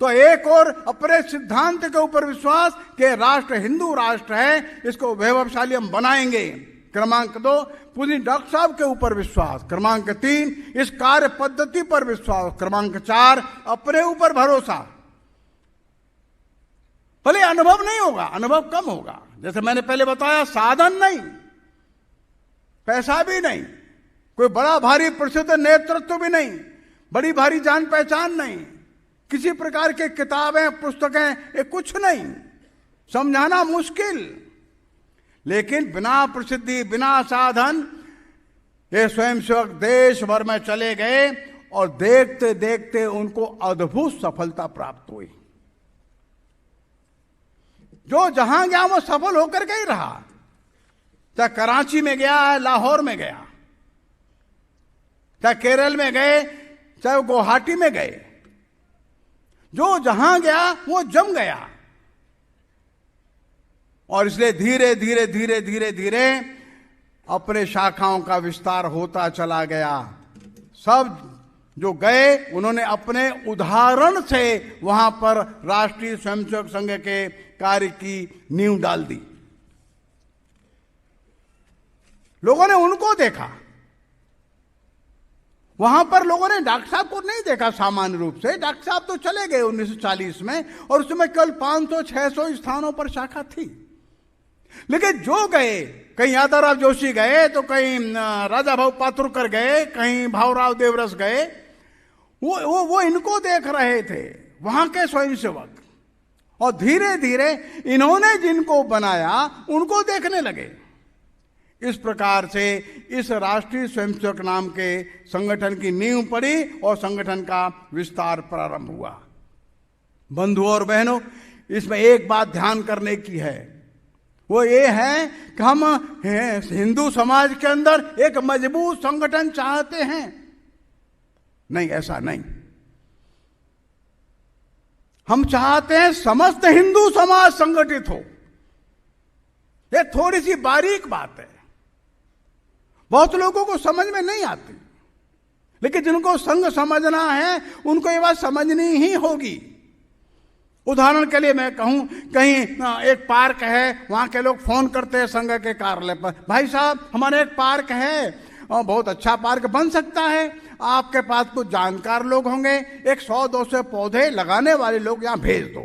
तो एक और अपने सिद्धांत के ऊपर विश्वास कि राष्ट्र हिंदू राष्ट्र है, इसको वैभवशाली हम बनाएंगे। क्रमांक 2, पूरी डॉक्टर साहब के ऊपर विश्वास। क्रमांक 3, इस कार्य पद्धति पर विश्वास। क्रमांक 4, अपने ऊपर भरोसा। भले अनुभव नहीं होगा, अनुभव कम होगा, जैसे मैंने पहले बताया, साधन नहीं, पैसा भी नहीं, कोई बड़ा भारी प्रसिद्ध नेतृत्व भी नहीं, बड़ी भारी जान पहचान नहीं, किसी प्रकार के किताबें पुस्तकें, ये कुछ नहीं, समझाना मुश्किल। लेकिन बिना प्रसिद्धि, बिना साधन ये स्वयंसेवक देश भर में चले गए और देखते देखते उनको अद्भुत सफलता प्राप्त हुई। जो जहां गया वो सफल होकर के ही रहा, चाहे कराची में गया, लाहौर में गया, चाहे केरल में गए, चाहे गुवाहाटी में गए, जो जहां गया वो जम गया। और इसलिए धीरे धीरे धीरे धीरे धीरे अपने शाखाओं का विस्तार होता चला गया। सब जो गए उन्होंने अपने उदाहरण से वहां पर राष्ट्रीय स्वयंसेवक संघ के कार्य की नींव डाल दी। लोगों ने उनको देखा, वहां पर लोगों ने डॉक्टर साहब को नहीं देखा। सामान्य रूप से डॉक्टर साहब तो चले गए 1940 में, और उसमें केवल 500-600 स्थानों पर शाखा थी। लेकिन जो गए, कहीं यादाराव जोशी गए तो कहीं राजा भाऊ पातुरकर गए, कहीं भावराव देवरस गए, वो इनको देख रहे थे, वहां के स्वयंसेवक। और धीरे धीरे इन्होंने जिनको बनाया उनको देखने लगे। इस प्रकार से इस राष्ट्रीय स्वयंसेवक नाम के संगठन की नींव पड़ी और संगठन का विस्तार प्रारंभ हुआ। बंधुओं और बहनों, इसमें एक बात ध्यान करने की है, वो ये है कि हम हिंदू समाज के अंदर एक मजबूत संगठन चाहते हैं। नहीं, ऐसा नहीं। हम चाहते हैं समस्त हिंदू समाज संगठित हो। ये थोड़ी सी बारीक बात है, बहुत लोगों को समझ में नहीं आती, लेकिन जिनको संघ समझना है उनको ये बात समझनी ही होगी। उदाहरण के लिए मैं कहूं, कहीं एक पार्क है, वहां के लोग फोन करते हैं संघ के कार्यालय पर, भाई साहब हमारे एक पार्क है और बहुत अच्छा पार्क बन सकता है, आपके पास कुछ जानकार लोग होंगे, एक 100-200 पौधे लगाने वाले लोग यहां भेज दो।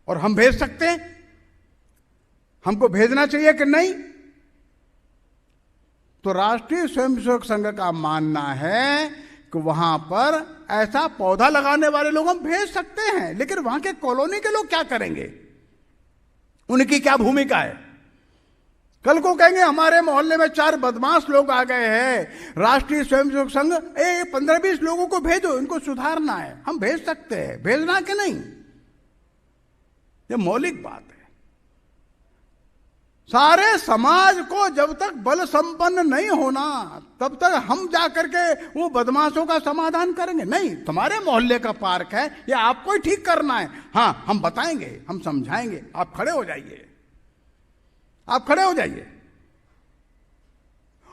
और हम भेज सकते हैं? हमको भेजना चाहिए कि नहीं? तो राष्ट्रीय स्वयंसेवक संघ का मानना है कि वहां पर ऐसा पौधा लगाने वाले लोग हम भेज सकते हैं, लेकिन वहां के कॉलोनी के लोग क्या करेंगे, उनकी क्या भूमिका है? कल को कहेंगे हमारे मोहल्ले में 4 बदमाश लोग आ गए हैं, राष्ट्रीय स्वयंसेवक संघ 15-20 लोगों को भेजो, इनको सुधारना है। हम भेज सकते हैं, भेजना कि नहीं? ये मौलिक बात है। सारे समाज को जब तक बल संपन्न नहीं होना, तब तक हम जाकर के वो बदमाशों का समाधान करेंगे नहीं। तुम्हारे मोहल्ले का पार्क है, ये आपको ही ठीक करना है, हाँ हम बताएंगे, हम समझाएंगे, आप खड़े हो जाइए, आप खड़े हो जाइए।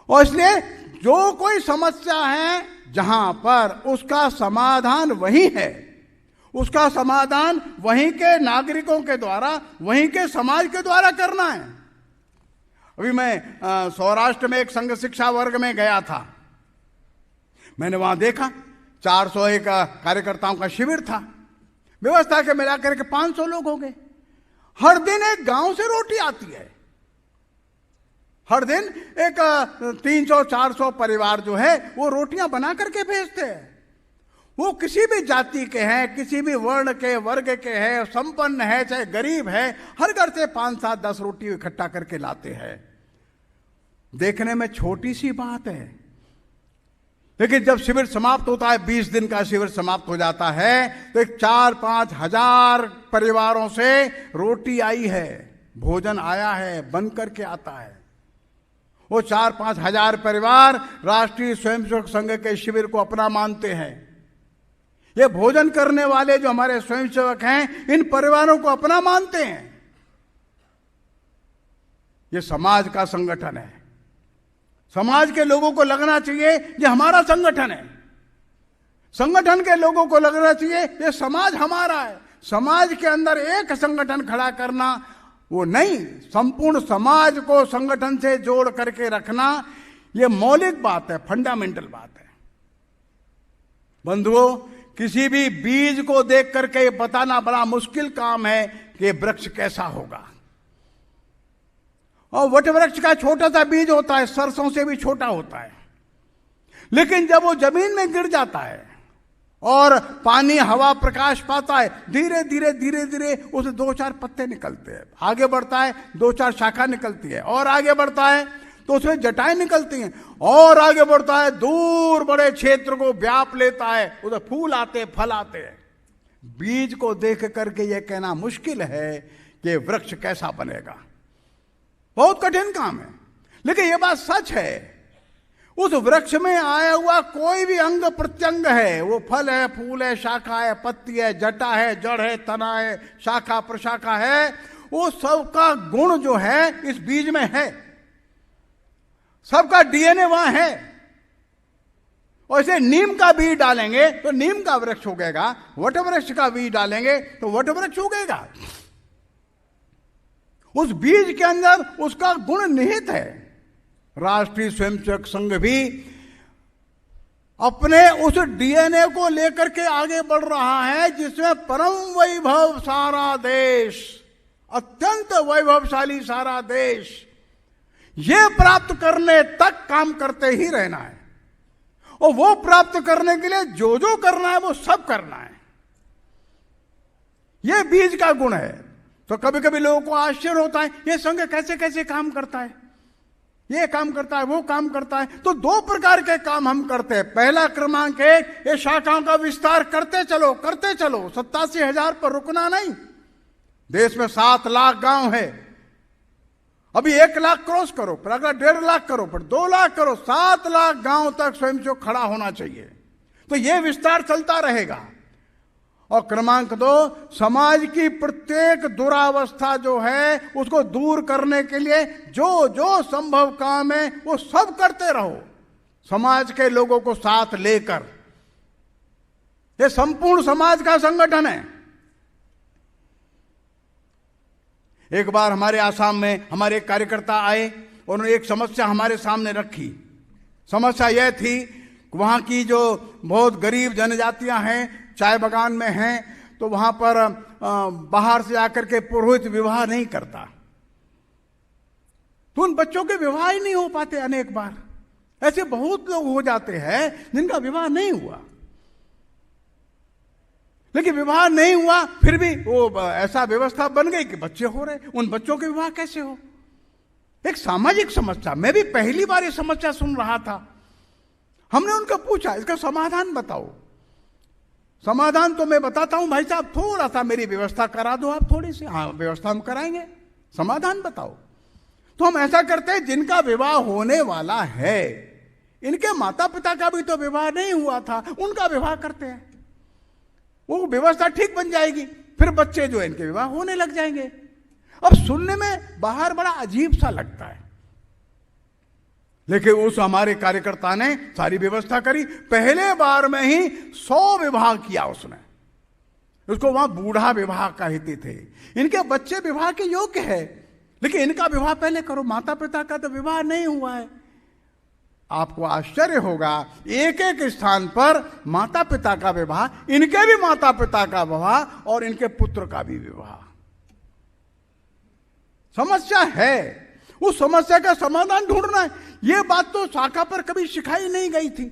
और इसलिए जो कोई समस्या है जहां पर उसका समाधान वही है, उसका समाधान वहीं के नागरिकों के द्वारा, वहीं के समाज के द्वारा करना है। अभी मैं सौराष्ट्र में एक संघ शिक्षा वर्ग में गया था, मैंने वहां देखा 401 कार्यकर्ताओं का शिविर था, व्यवस्था के मिलाकर के 500 लोग हो गए। हर दिन एक गांव से रोटी आती है, हर दिन एक 300-400 परिवार जो है वो रोटियां बना करके भेजते हैं। वो किसी भी जाति के हैं, किसी भी वर्ण के, वर्ग के हैं, संपन्न है चाहे गरीब है, हर घर से 5-7-10 रोटी इकट्ठा करके लाते हैं। देखने में छोटी सी बात है, लेकिन जब शिविर समाप्त होता है, 20 दिन का शिविर समाप्त हो जाता है, तो 4-5 हजार परिवारों से रोटी आई है, भोजन आया है, बन करके आता है। वो 4-5 हजार परिवार राष्ट्रीय स्वयंसेवक संघ के शिविर को अपना मानते हैं। ये भोजन करने वाले जो हमारे स्वयंसेवक हैं, इन परिवारों को अपना मानते हैं। ये समाज का संगठन है। समाज के लोगों को लगना चाहिए ये हमारा संगठन है, संगठन के लोगों को लगना चाहिए ये समाज हमारा है। समाज के अंदर एक संगठन खड़ा करना वो नहीं, संपूर्ण समाज को संगठन से जोड़ करके रखना, ये मौलिक बात है, फंडामेंटल बात है। बंधुओं, किसी भी बीज को देख करके बताना बड़ा मुश्किल काम है कि वृक्ष कैसा होगा। और वट वृक्ष का छोटा सा बीज होता है, सरसों से भी छोटा होता है, लेकिन जब वो जमीन में गिर जाता है और पानी, हवा, प्रकाश पाता है, धीरे धीरे धीरे धीरे उसे 2-4 पत्ते निकलते हैं, आगे बढ़ता है 2-4 शाखा निकलती है, और आगे बढ़ता है तो उसमें जटाएं निकलती हैं, और आगे बढ़ता है दूर बड़े क्षेत्र को व्याप लेता है, उधर फूल आते, फल आते हैं। बीज को देख करके यह कहना मुश्किल है कि वृक्ष कैसा बनेगा, बहुत कठिन काम है। लेकिन यह बात सच है, उस वृक्ष में आया हुआ कोई भी अंग प्रत्यंग है, वो फल है, फूल है, शाखा है, पत्ती है, जटा है, जड़ है, तना है, शाखा प्रशाखा है, वो सबका गुण जो है इस बीज में है, सबका डीएनए वहां है। और इसे नीम का बीज डालेंगे तो नीम का वृक्ष उगेगा, वट वृक्ष का बीज डालेंगे तो वट वृक्ष उगेगा। उस बीज के अंदर उसका गुण निहित है। राष्ट्रीय स्वयंसेवक संघ भी अपने उस डीएनए को लेकर के आगे बढ़ रहा है, जिसमें परम वैभव सारा देश अत्यंत वैभवशाली सारा देश, ये प्राप्त करने तक काम करते ही रहना है। और वो प्राप्त करने के लिए जो जो करना है वो सब करना है। ये बीज का गुण है। तो कभी कभी लोगों को आश्चर्य होता है, ये संघ कैसे कैसे काम करता है, ये काम करता है, वो काम करता है। तो दो प्रकार के काम हम करते हैं। पहला क्रमांक है, ये शाखाओं का विस्तार करते चलो, करते चलो, 87,000 पर रुकना नहीं। देश में 7 लाख गांव है, अभी 1 लाख क्रॉस करो, फिर अगला 1.5 लाख करो, फिर 2 लाख करो, 7 लाख गांव तक स्वयं जो खड़ा होना चाहिए। तो यह विस्तार चलता रहेगा। और क्रमांक 2, समाज की प्रत्येक दुरावस्था जो है उसको दूर करने के लिए जो जो संभव काम है वो सब करते रहो, समाज के लोगों को साथ लेकर। ये संपूर्ण समाज का संगठन है। एक बार हमारे आसाम में हमारे एक कार्यकर्ता आए, उन्होंने एक समस्या हमारे सामने रखी। समस्या यह थी कि वहां की जो बहुत गरीब जनजातियां हैं, चाय बागान में हैं, तो वहां पर बाहर से आकर के पुरोहित विवाह नहीं करता, तो उन बच्चों के विवाह ही नहीं हो पाते। अनेक बार ऐसे बहुत लोग हो जाते हैं जिनका विवाह नहीं हुआ। लेकिन विवाह नहीं हुआ, फिर भी वो ऐसा व्यवस्था बन गई कि बच्चे हो रहे, उन बच्चों के विवाह कैसे हो? एक सामाजिक समस्या। मैं भी पहली बार ये समस्या सुन रहा था। हमने उनका पूछा, इसका समाधान बताओ। समाधान तो मैं बताता हूं भाई साहब, थोड़ा सा मेरी व्यवस्था करा दो आप, थोड़ी सी। हाँ, व्यवस्था हम कराएंगे, समाधान बताओ। तो हम ऐसा करते हैं, जिनका विवाह होने वाला है, इनके माता पिता का भी तो विवाह नहीं हुआ था, उनका विवाह करते हैं, वो व्यवस्था ठीक बन जाएगी। फिर बच्चे जो है इनके विवाह होने लग जाएंगे। अब सुनने में बाहर बड़ा अजीब सा लगता है, लेकिन उस हमारे कार्यकर्ता ने सारी व्यवस्था करी। पहले बार में ही 100 विवाह किया उसने। उसको वहां बूढ़ा विवाह कहते थे। इनके बच्चे विवाह के योग्य है, लेकिन इनका विवाह पहले करो, माता पिता का तो विवाह नहीं हुआ है। आपको आश्चर्य होगा, एक एक स्थान पर माता पिता का विवाह, इनके भी माता पिता का विवाह और इनके पुत्र का भी विवाह। समस्या है, उस समस्या का समाधान ढूंढना है। यह बात तो शाखा पर कभी सिखाई नहीं गई थी,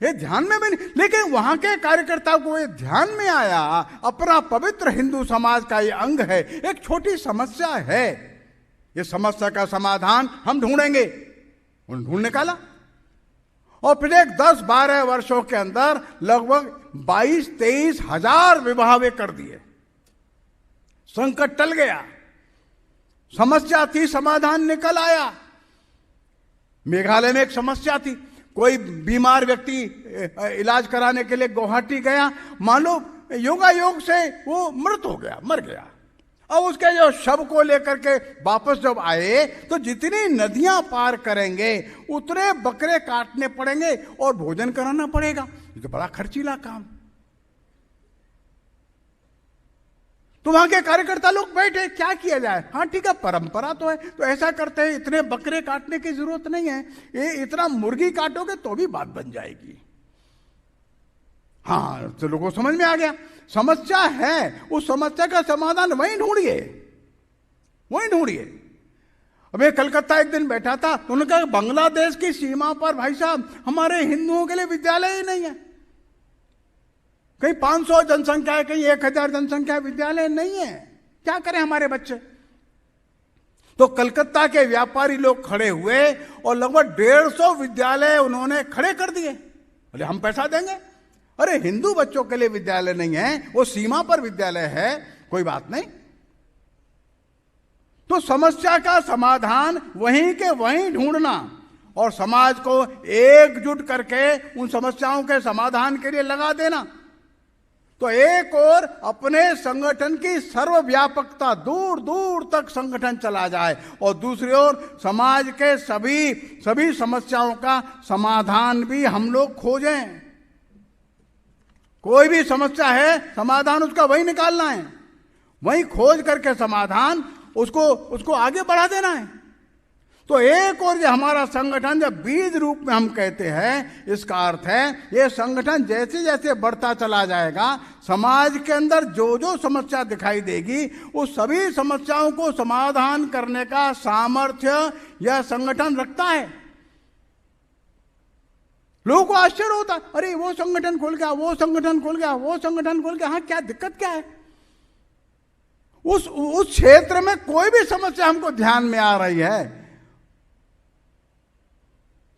ये ध्यान में भी नहीं। लेकिन वहां के कार्यकर्ताओं को ये ध्यान में आया, अपना पवित्र हिंदू समाज का ये अंग है, एक छोटी समस्या है, ये समस्या का समाधान हम ढूंढेंगे। उन्होंने ढूंढ निकाला और फिर एक 10-12 वर्षों के अंदर लगभग 22-23 हजार विवाह वे कर दिए। संकट टल गया, समस्या थी, समाधान निकल आया। मेघालय में एक समस्या थी, कोई बीमार व्यक्ति इलाज कराने के लिए गुवाहाटी गया, मान लो योगायोग से वो मृत हो गया, मर गया। अब उसके जो शव को लेकर के वापस जब आए, तो जितनी नदियां पार करेंगे उतने बकरे काटने पड़ेंगे और भोजन कराना पड़ेगा। ये तो बड़ा खर्चीला काम। तो वहां के कार्यकर्ता लोग बैठे, क्या किया जाए? हाँ ठीक है, परंपरा तो है, तो ऐसा करते हैं, इतने बकरे काटने की जरूरत नहीं है, ये इतना मुर्गी काटोगे तो भी बात बन जाएगी। हाँ, तो लोगों को समझ में आ गया समस्या है, उस समस्या का समाधान वहीं ढूंढिए, वहीं ढूंढिए। अब मैं कलकत्ता एक दिन बैठा था, तो उन्होंने कहा बांग्लादेश की सीमा पर भाई साहब हमारे हिंदुओं के लिए विद्यालय ही नहीं है। कहीं 500 जनसंख्या है, कहीं 1000 जनसंख्या, विद्यालय नहीं है, क्या करें हमारे बच्चे? तो कलकत्ता के व्यापारी लोग खड़े हुए और लगभग 150 विद्यालय उन्होंने खड़े कर दिए। बोले हम पैसा देंगे। अरे हिंदू बच्चों के लिए विद्यालय नहीं है, वो सीमा पर विद्यालय है, कोई बात नहीं। तो समस्या का समाधान वहीं के वहीं ढूंढना और समाज को एकजुट करके उन समस्याओं के समाधान के लिए लगा देना। तो एक और अपने संगठन की सर्वव्यापकता, दूर दूर तक संगठन चला जाए, और दूसरी ओर समाज के सभी समस्याओं का समाधान भी हम लोग खोजें। कोई भी समस्या है, समाधान उसका वही निकालना है, वही खोज करके समाधान उसको आगे बढ़ा देना है। तो एक और जो हमारा संगठन जब बीज रूप में हम कहते हैं, इसका अर्थ है ये संगठन जैसे जैसे बढ़ता चला जाएगा, समाज के अंदर जो जो समस्या दिखाई देगी उस सभी समस्याओं को समाधान करने का सामर्थ्य यह संगठन रखता है। लोगों को आश्चर्य होता, अरे वो संगठन खुल गया, वो संगठन खुल गया, वो संगठन खुल गया, हाँ क्या दिक्कत क्या है? उस क्षेत्र में कोई भी समस्या हमको ध्यान में आ रही है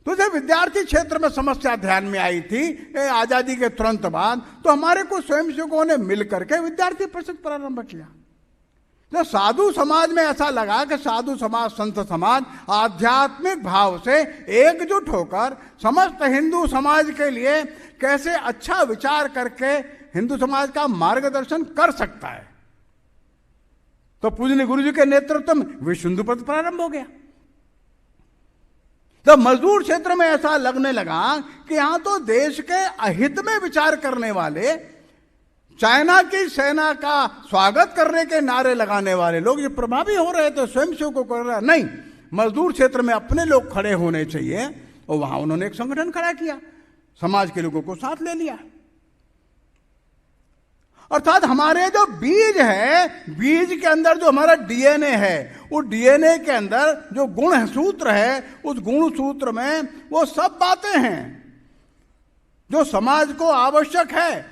तो जब विद्यार्थी क्षेत्र में समस्या ध्यान में आई थी आजादी के तुरंत बाद, तो हमारे कुछ स्वयंसेवकों ने मिलकर के विद्यार्थी परिषद प्रारंभ किया। जब साधु समाज में ऐसा लगा कि साधु समाज, संत समाज आध्यात्मिक भाव से एकजुट होकर समस्त हिंदू समाज के लिए कैसे अच्छा विचार करके हिंदू समाज का मार्गदर्शन कर सकता है, तो पूजनीय गुरु जी के नेतृत्व में विश्व हिंदू परिषद प्रारंभ हो गया। जब मजदूर क्षेत्र में ऐसा लगने लगा कि यहां तो देश के अहित में विचार करने वाले, चाइना की सेना का स्वागत करने के नारे लगाने वाले लोग ये प्रभावी हो रहे थे, स्वयंसेवकों को कर रहा नहीं, मजदूर क्षेत्र में अपने लोग खड़े होने चाहिए, और वहां उन्होंने एक संगठन खड़ा किया, समाज के लोगों को साथ ले लिया। अर्थात हमारे जो बीज है, बीज के अंदर जो हमारा डीएनए है, वो डीएनए के अंदर जो गुण सूत्र है, उस गुण सूत्र में वो सब बातें हैं जो समाज को आवश्यक है।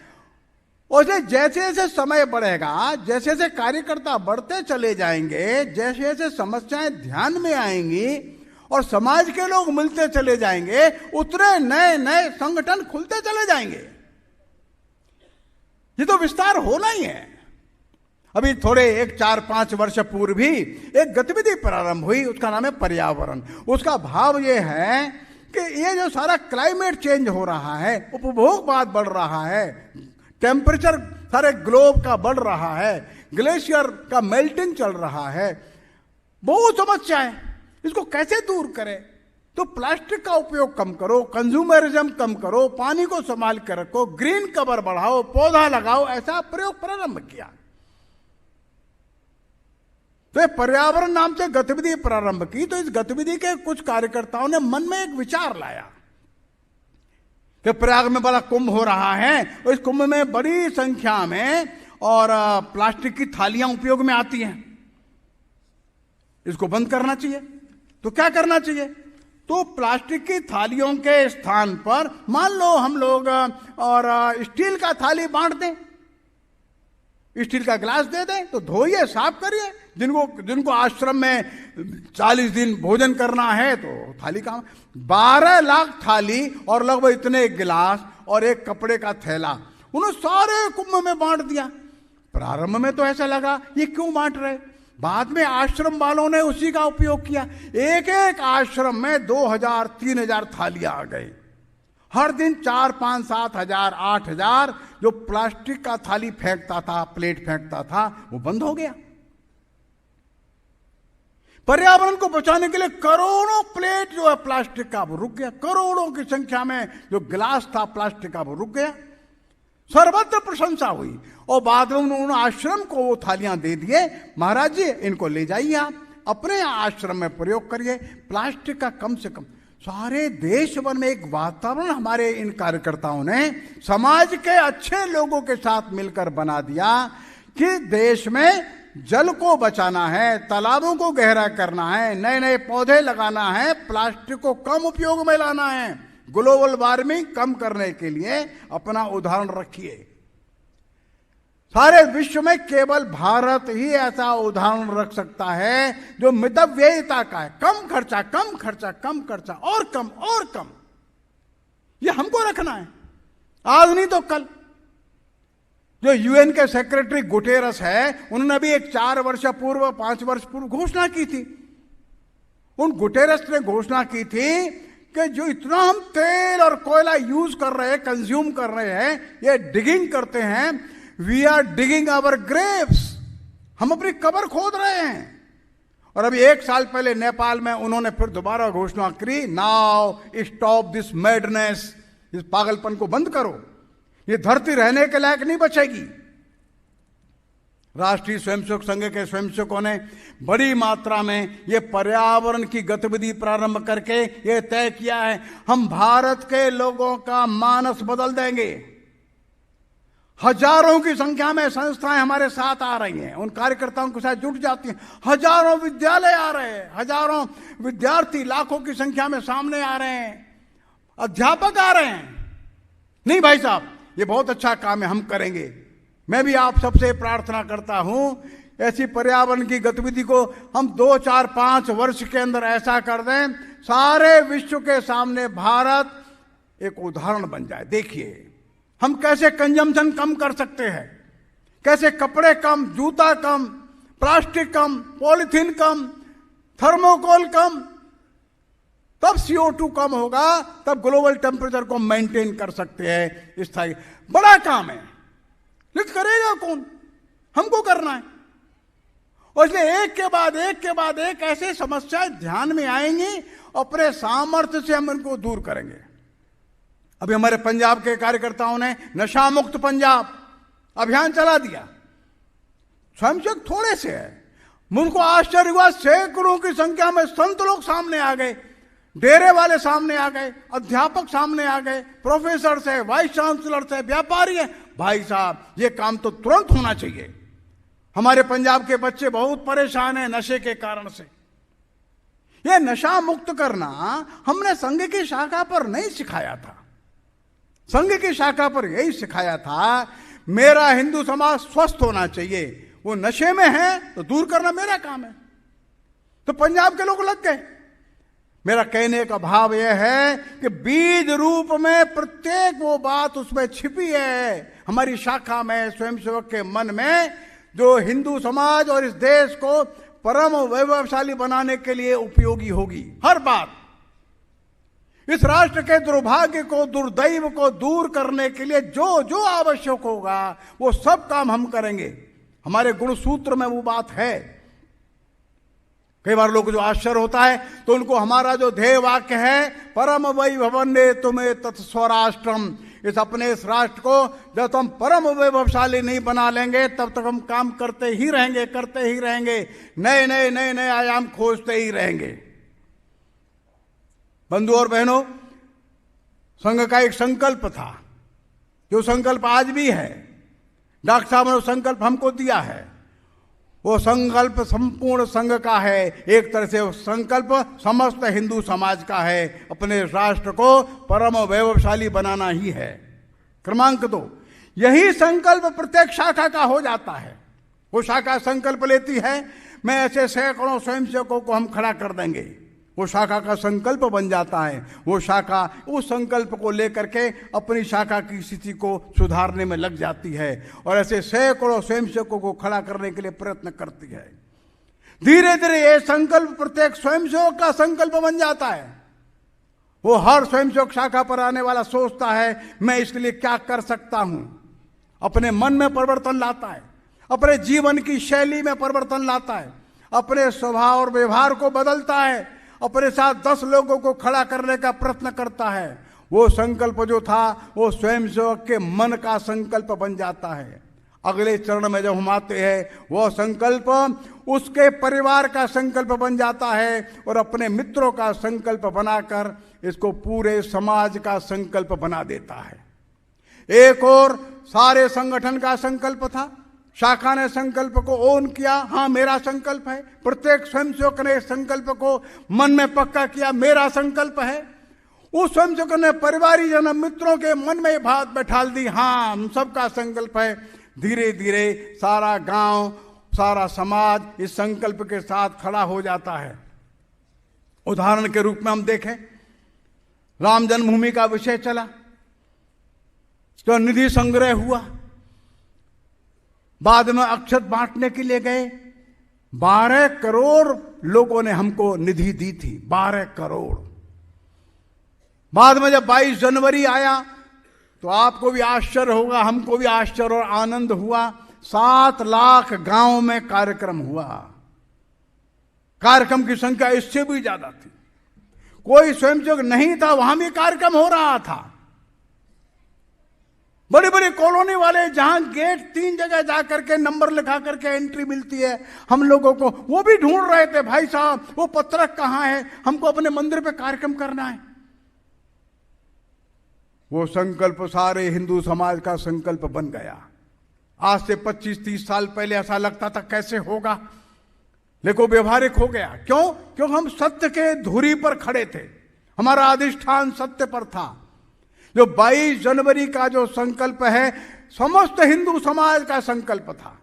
और जैसे जैसे समय बढ़ेगा, जैसे जैसे कार्यकर्ता बढ़ते चले जाएंगे, जैसे जैसे समस्याएं ध्यान में आएंगी और समाज के लोग मिलते चले जाएंगे, उतने नए नए संगठन खुलते चले जाएंगे। ये तो विस्तार होना ही है। अभी थोड़े 1-4-5 वर्ष पूर्व भी एक गतिविधि प्रारंभ हुई, उसका नाम है पर्यावरण। उसका भाव ये है कि ये जो सारा क्लाइमेट चेंज हो रहा है, उपभोगवाद बढ़ रहा है, टेम्परेचर सारे ग्लोब का बढ़ रहा है, ग्लेशियर का मेल्टिंग चल रहा है, बहुत समस्या है, इसको कैसे दूर करें? तो प्लास्टिक का उपयोग कम करो, कंज्यूमरिज्म कम करो, पानी को संभाल कर रखो, ग्रीन कवर बढ़ाओ, पौधा लगाओ, ऐसा प्रयोग प्रारंभ किया। तो पर्यावरण नाम से गतिविधि प्रारंभ की। तो इस गतिविधि के कुछ कार्यकर्ताओं ने मन में एक विचार लाया कि प्रयाग में बड़ा कुंभ हो रहा है, और इस कुंभ में बड़ी संख्या में और प्लास्टिक की थालियां उपयोग में आती हैं, इसको बंद करना चाहिए। तो क्या करना चाहिए? तो प्लास्टिक की थालियों के स्थान पर मान लो हम लोग और स्टील का थाली बांट दें, स्टील का ग्लास दे दें, तो धोइए, साफ करिए। जिनको आश्रम में 40 दिन भोजन करना है तो थाली का 12 लाख थाली और लगभग इतने गिलास और एक कपड़े का थैला उन्होंने सारे कुंभ में बांट दिया। प्रारंभ में तो ऐसा लगा ये क्यों बांट रहे, बाद में आश्रम वालों ने उसी का उपयोग किया। एक एक आश्रम में 2000-3000 थालियां आ गई। हर दिन 4-5-7 हजार 8 हजार जो प्लास्टिक का थाली फेंकता था, प्लेट फेंकता था, वो बंद हो गया। पर्यावरण को बचाने के लिए करोड़ों प्लेट जो है प्लास्टिक का, वो रुक गया। करोड़ों की संख्या में जो गिलास था प्लास्टिक का, वो रुक गया। सर्वत्र प्रशंसा हुई और बाद में उन्होंने आश्रम को वो थालियां दे दिए, महाराज जी इनको ले जाइए, आप अपने आश्रम में प्रयोग करिए, प्लास्टिक का कम से कम। सारे देश भर में एक वातावरण हमारे इन कार्यकर्ताओं ने समाज के अच्छे लोगों के साथ मिलकर बना दिया कि देश में जल को बचाना है, तालाबों को गहरा करना है, नए नए पौधे लगाना है, प्लास्टिक को कम उपयोग में लाना है, ग्लोबल वार्मिंग कम करने के लिए अपना उदाहरण रखिए। सारे विश्व में केवल भारत ही ऐसा उदाहरण रख सकता है जो मितव्ययिता का है, कम खर्चा कम खर्चा कम खर्चा और कम और कम। ये हमको रखना है, आज नहीं तो कल। जो यूएन के सेक्रेटरी गुटेरस है, उन्होंने भी एक 4 वर्ष पूर्व 5 वर्ष पूर्व घोषणा की थी। उन गुटेरस ने घोषणा की थी कि जो इतना हम तेल और कोयला यूज कर रहे हैं, कंज्यूम कर रहे हैं, ये डिगिंग करते हैं, we are digging our graves, हम अपनी कब्र खोद रहे हैं। और अभी 1 साल पहले नेपाल में उन्होंने फिर दोबारा घोषणा की, नाउ स्टॉप दिस मैडनेस, इस पागलपन को बंद करो, ये धरती रहने के लायक नहीं बचेगी। राष्ट्रीय स्वयंसेवक संघ के स्वयंसेवकों ने बड़ी मात्रा में ये पर्यावरण की गतिविधि प्रारंभ करके ये तय किया है, हम भारत के लोगों का मानस बदल देंगे। हजारों की संख्या में संस्थाएं हमारे साथ आ रही हैं, उन कार्यकर्ताओं के साथ जुट जाती हैं। हजारों विद्यालय आ रहे हैं, हजारों विद्यार्थी लाखों की संख्या में सामने आ रहे हैं, अध्यापक आ रहे हैं। नहीं भाई साहब, ये बहुत अच्छा काम है, हम करेंगे। मैं भी आप सबसे प्रार्थना करता हूं, ऐसी पर्यावरण की गतिविधि को हम 2, 4, 5 वर्ष के अंदर ऐसा कर दें, सारे विश्व के सामने भारत एक उदाहरण बन जाए। देखिए हम कैसे कंजम्पशन कम कर सकते हैं, कैसे कपड़े कम, जूता कम, प्लास्टिक कम, पॉलिथीन कम, थर्मोकोल कम, तब CO2 कम होगा, तब ग्लोबल टेम्परेचर को मेंटेन कर सकते हैं। स्थायी बड़ा काम है, लेकिन करेगा कौन? हमको करना है। और इसलिए एक के बाद एक ऐसे समस्याएं ध्यान में आएंगी, अपने सामर्थ्य से हम इनको दूर करेंगे। अभी हमारे पंजाब के कार्यकर्ताओं ने नशा मुक्त पंजाब अभियान चला दिया। स्वयंसेवक थोड़े से है, मुझको आश्चर्य हुआ, सैकड़ों की संख्या में संत लोग सामने आ गए, डेरे वाले सामने आ गए, अध्यापक सामने आ गए, प्रोफेसर से, वाइस चांसलर से, व्यापारी है। भाई साहब, ये काम तो तुरंत होना चाहिए। हमारे पंजाब के बच्चे बहुत परेशान हैं नशे के कारण से। ये नशा मुक्त करना हमने संघ की शाखा पर नहीं सिखाया था। संघ की शाखा पर यही सिखाया था, मेरा हिंदू समाज स्वस्थ होना चाहिए, वो नशे में है तो दूर करना मेरा काम है। तो पंजाब के लोग लग गए। मेरा कहने का भाव यह है कि बीज रूप में प्रत्येक वो बात उसमें छिपी है हमारी शाखा में, स्वयंसेवक के मन में, जो हिंदू समाज और इस देश को परम वैभवशाली बनाने के लिए उपयोगी होगी। हर बात इस राष्ट्र के दुर्भाग्य को, दुर्दैव को दूर करने के लिए जो जो आवश्यक होगा वो सब काम हम करेंगे। हमारे गुणसूत्र में वो बात है। कई बार लोग जो आश्चर्य होता है तो उनको हमारा जो ध्येय वाक्य है, परम वैभवन्ने तुम्हें तत्स्वराष्ट्रम, इस अपने इस राष्ट्र को जब तक हम परम वैभवशाली नहीं बना लेंगे तब तक हम काम करते ही रहेंगे, नए आयाम खोजते ही रहेंगे। बंधु और बहनों, संघ का एक संकल्प था, जो संकल्प आज भी है। डॉक्टर साहब ने संकल्प हमको दिया है, वो संकल्प संपूर्ण संघ का है। एक तरह से वो संकल्प समस्त हिंदू समाज का है, अपने राष्ट्र को परम वैभवशाली बनाना ही है। क्रमांक 2, यही संकल्प प्रत्येक शाखा का हो जाता है। वो शाखा संकल्प लेती है, मैं ऐसे सैकड़ों स्वयंसेवकों को हम खड़ा कर देंगे। वो शाखा का संकल्प बन जाता है। वो शाखा उस संकल्प को लेकर के अपनी शाखा की स्थिति को सुधारने में लग जाती है और ऐसे सैकड़ों स्वयंसेवकों को खड़ा करने के लिए प्रयत्न करती है। धीरे धीरे ये संकल्प प्रत्येक स्वयंसेवक का संकल्प बन जाता है। वो हर स्वयंसेवक शाखा पर आने वाला सोचता है, मैं इसके लिए क्या कर सकता हूं। अपने मन में परिवर्तन लाता है, अपने जीवन की शैली में परिवर्तन लाता है, अपने स्वभाव और व्यवहार को बदलता है, अपने साथ 10 लोगों को खड़ा करने का प्रयत्न करता है। वो संकल्प जो था वो स्वयंसेवक के मन का संकल्प बन जाता है। अगले चरण में जब हम आते हैं, वो संकल्प उसके परिवार का संकल्प बन जाता है और अपने मित्रों का संकल्प बनाकर इसको पूरे समाज का संकल्प बना देता है। एक और सारे संगठन का संकल्प था, शाखा ने संकल्प को ओन किया, हाँ मेरा संकल्प है। प्रत्येक स्वयंसेवक ने संकल्प को मन में पक्का किया, मेरा संकल्प है। उस स्वयंसेवक ने परिवारी जन मित्रों के मन में बात बैठाल दी, हाँ हम सबका संकल्प है। धीरे धीरे सारा गांव, सारा समाज इस संकल्प के साथ खड़ा हो जाता है। उदाहरण के रूप में हम देखें, राम जन्मभूमि का विषय चला, तो निधि संग्रह हुआ, बाद में अक्षत बांटने के लिए गए। 12 करोड़ लोगों ने हमको निधि दी थी, 12 करोड़। बाद में जब 22 जनवरी आया तो आपको भी आश्चर्य होगा, हमको भी आश्चर्य और आनंद हुआ। 7 लाख गांव में कार्यक्रम हुआ। कार्यक्रम की संख्या इससे भी ज्यादा थी। कोई स्वयंसेवक नहीं था, वहां भी कार्यक्रम हो रहा था। बड़ी बड़ी कॉलोनी वाले जहां गेट 3 जगह जा करके नंबर लिखा करके एंट्री मिलती है हम लोगों को, वो भी ढूंढ रहे थे, भाई साहब वो पत्रक कहां है, हमको अपने मंदिर पे कार्यक्रम करना है। वो संकल्प सारे हिंदू समाज का संकल्प बन गया। आज से 25-30 साल पहले ऐसा लगता था कैसे होगा, लेकिन व्यवहारिक हो गया। क्यों? क्योंकि हम सत्य के धुरी पर खड़े थे, हमारा अधिष्ठान सत्य पर था। जो 22 जनवरी का जो संकल्प है समस्त हिंदू समाज का संकल्प था।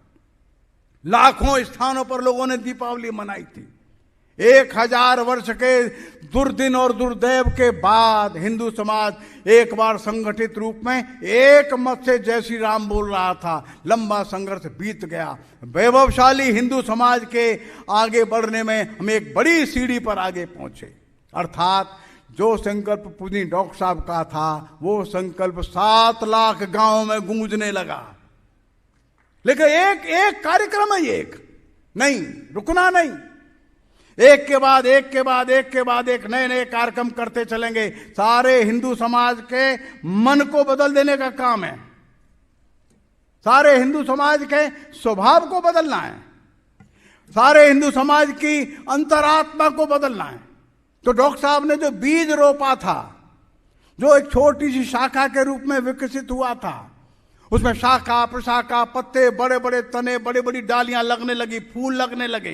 लाखों स्थानों पर लोगों ने दीपावली मनाई थी। 1000 वर्ष के दुर्दिन और दुर्दैव के बाद हिंदू समाज एक बार संगठित रूप में एक मत से जय श्री राम बोल रहा था। लंबा संघर्ष बीत गया। वैभवशाली हिंदू समाज के आगे बढ़ने में हम एक बड़ी सीढ़ी पर आगे पहुंचे। अर्थात जो संकल्प पूजनीय डॉक्टर साहब का था वो संकल्प 7 लाख गांवों में गूंजने लगा। लेकिन एक कार्यक्रम है, एक नहीं, रुकना नहीं, एक के बाद एक के बाद एक के बाद एक नए नए कार्यक्रम करते चलेंगे। सारे हिंदू समाज के मन को बदल देने का काम है, सारे हिंदू समाज के स्वभाव को बदलना है, सारे हिंदू समाज की अंतरात्मा को बदलना है। तो डॉक्टर साहब ने जो बीज रोपा था, जो एक छोटी सी शाखा के रूप में विकसित हुआ था, उसमें शाखा प्रशाखा पत्ते बड़े बड़े तने बड़ी बड़ी डालियां लगने लगी, फूल लगने लगे।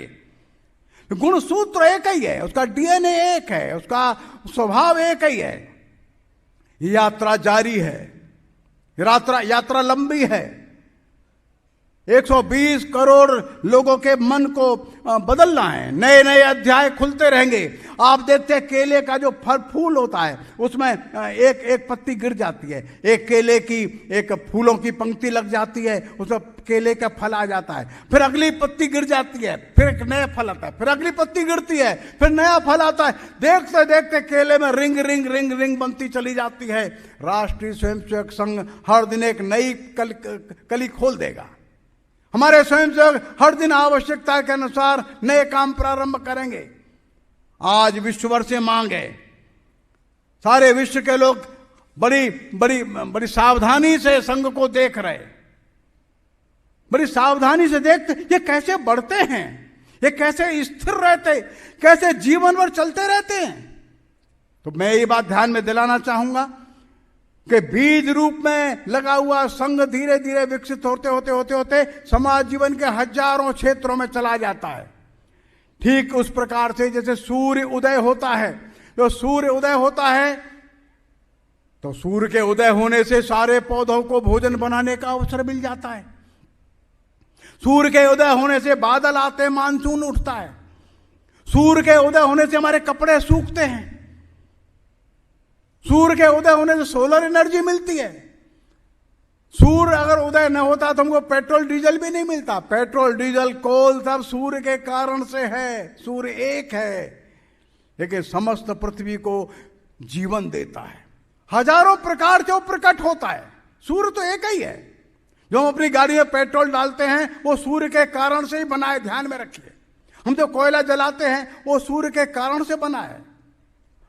गुण सूत्र एक ही है, उसका डीएनए एक है, उसका स्वभाव एक ही है। यात्रा जारी है, यात्रा लंबी है। 120 करोड़ लोगों के मन को बदलना है, नए नए अध्याय खुलते रहेंगे। आप देखते हैं केले का जो फूल होता है उसमें एक एक पत्ती गिर जाती है, एक केले की एक फूलों की पंक्ति लग जाती है, उसमें केले का फल आ जाता है, फिर अगली पत्ती गिर जाती है, फिर एक नया फल आता है, फिर अगली पत्ती गिरती है, फिर नया फल आता है। देखते देखते केले में रिंग रिंग रिंग रिंग बनती चली जाती है। राष्ट्रीय स्वयंसेवक संघ हर दिन एक नई कली खोल देगा। हमारे स्वयंसेवक हर दिन आवश्यकता के अनुसार नए काम प्रारंभ करेंगे। आज विश्व भर से मांग है, सारे विश्व के लोग बड़ी बड़ी बड़ी सावधानी से संघ को देख रहे, बड़ी सावधानी से देखते ये कैसे बढ़ते हैं, ये कैसे स्थिर रहते, कैसे जीवन भर चलते रहते हैं। तो मैं ये बात ध्यान में दिलाना चाहूंगा कि बीज रूप में लगा हुआ संघ धीरे धीरे विकसित होते होते होते होते समाज जीवन के हजारों क्षेत्रों में चला जाता है। ठीक उस प्रकार से जैसे सूर्य उदय होता है, जो सूर्य उदय होता है तो सूर्य के उदय होने से सारे पौधों को भोजन बनाने का अवसर मिल जाता है। सूर्य के उदय होने से बादल आते हैं, मानसून उठता है। सूर्य के उदय होने से हमारे कपड़े सूखते हैं। सूर्य के उदय होने से सोलर एनर्जी मिलती है। सूर्य अगर उदय न होता तो हमको पेट्रोल डीजल भी नहीं मिलता। पेट्रोल डीजल कोल सब सूर्य के कारण से है। सूर्य एक है लेकिन समस्त पृथ्वी को जीवन देता है। हजारों प्रकार से वो प्रकट होता है। सूर्य तो एक ही है। जो हम अपनी गाड़ी में पेट्रोल डालते हैं वो सूर्य के कारण से ही बना है, ध्यान में रखिए। हम जो कोयला जलाते हैं वो सूर्य के कारण से बना है।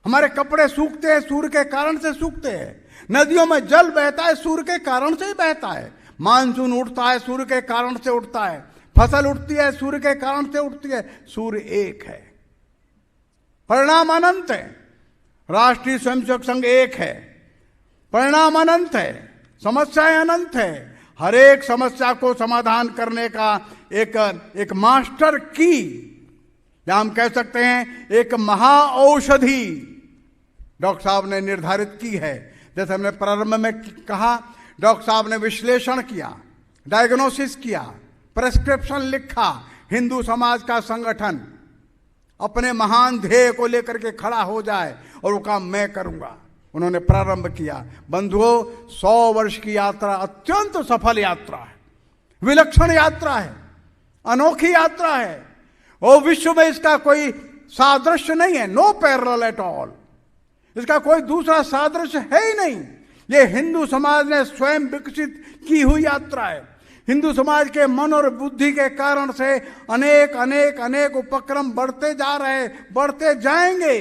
हमारे कपड़े सूखते हैं सूर्य के कारण से सूखते हैं। नदियों में जल बहता है सूर्य के कारण से ही बहता है। मानसून उठता है सूर्य के कारण से उठता है। फसल उठती है सूर्य के कारण से उठती है। सूर्य एक है, परिणाम अनंत है। राष्ट्रीय स्वयंसेवक संघ एक है, परिणाम अनंत है, समस्याएं अनंत है। हर एक समस्या को समाधान करने का एक मास्टर की, या हम कह सकते हैं एक महाऔषधि डॉक्टर साहब ने निर्धारित की है। जैसे हमने प्रारंभ में कहा, डॉक्टर साहब ने विश्लेषण किया, डायग्नोसिस किया, प्रेस्क्रिप्शन लिखा। हिंदू समाज का संगठन अपने महान ध्येय को लेकर के खड़ा हो जाए और वो काम मैं करूंगा। उन्होंने प्रारंभ किया। बंधुओं, 100 वर्ष की यात्रा अत्यंत सफल यात्रा है, विलक्षण यात्रा है, अनोखी यात्रा है। और विश्व में इसका कोई सादृश्य नहीं है, नो पैरेलल एट ऑल। इसका कोई दूसरा सादृश्य है ही नहीं। ये हिंदू समाज ने स्वयं विकसित की हुई यात्रा है। हिंदू समाज के मन और बुद्धि के कारण से अनेक अनेक अनेक उपक्रम बढ़ते जा रहे, बढ़ते जाएंगे।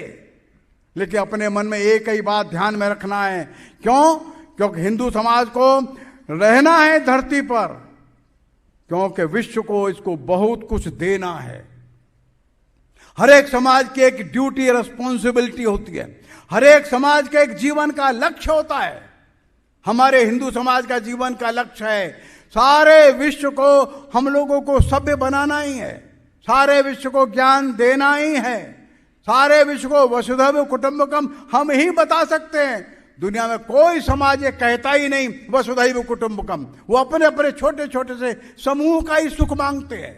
लेकिन अपने मन में एक ही बात ध्यान में रखना है। क्यों? क्योंकि हिंदू समाज को रहना है धरती पर, क्योंकि विश्व को इसको बहुत कुछ देना है। हर एक समाज की एक ड्यूटी, रिस्पॉन्सिबिलिटी होती है। हर एक समाज के एक जीवन का लक्ष्य होता है। हमारे हिंदू समाज का जीवन का लक्ष्य है सारे विश्व को हम लोगों को सभ्य बनाना ही है, सारे विश्व को ज्ञान देना ही है, सारे विश्व को वसुधैव कुटुंबकम हम ही बता सकते हैं। दुनिया में कोई समाज ये कहता ही नहीं वसुधैव कुटुंबकम। वो अपने अपने छोटे छोटे से समूह का ही सुख मांगते हैं।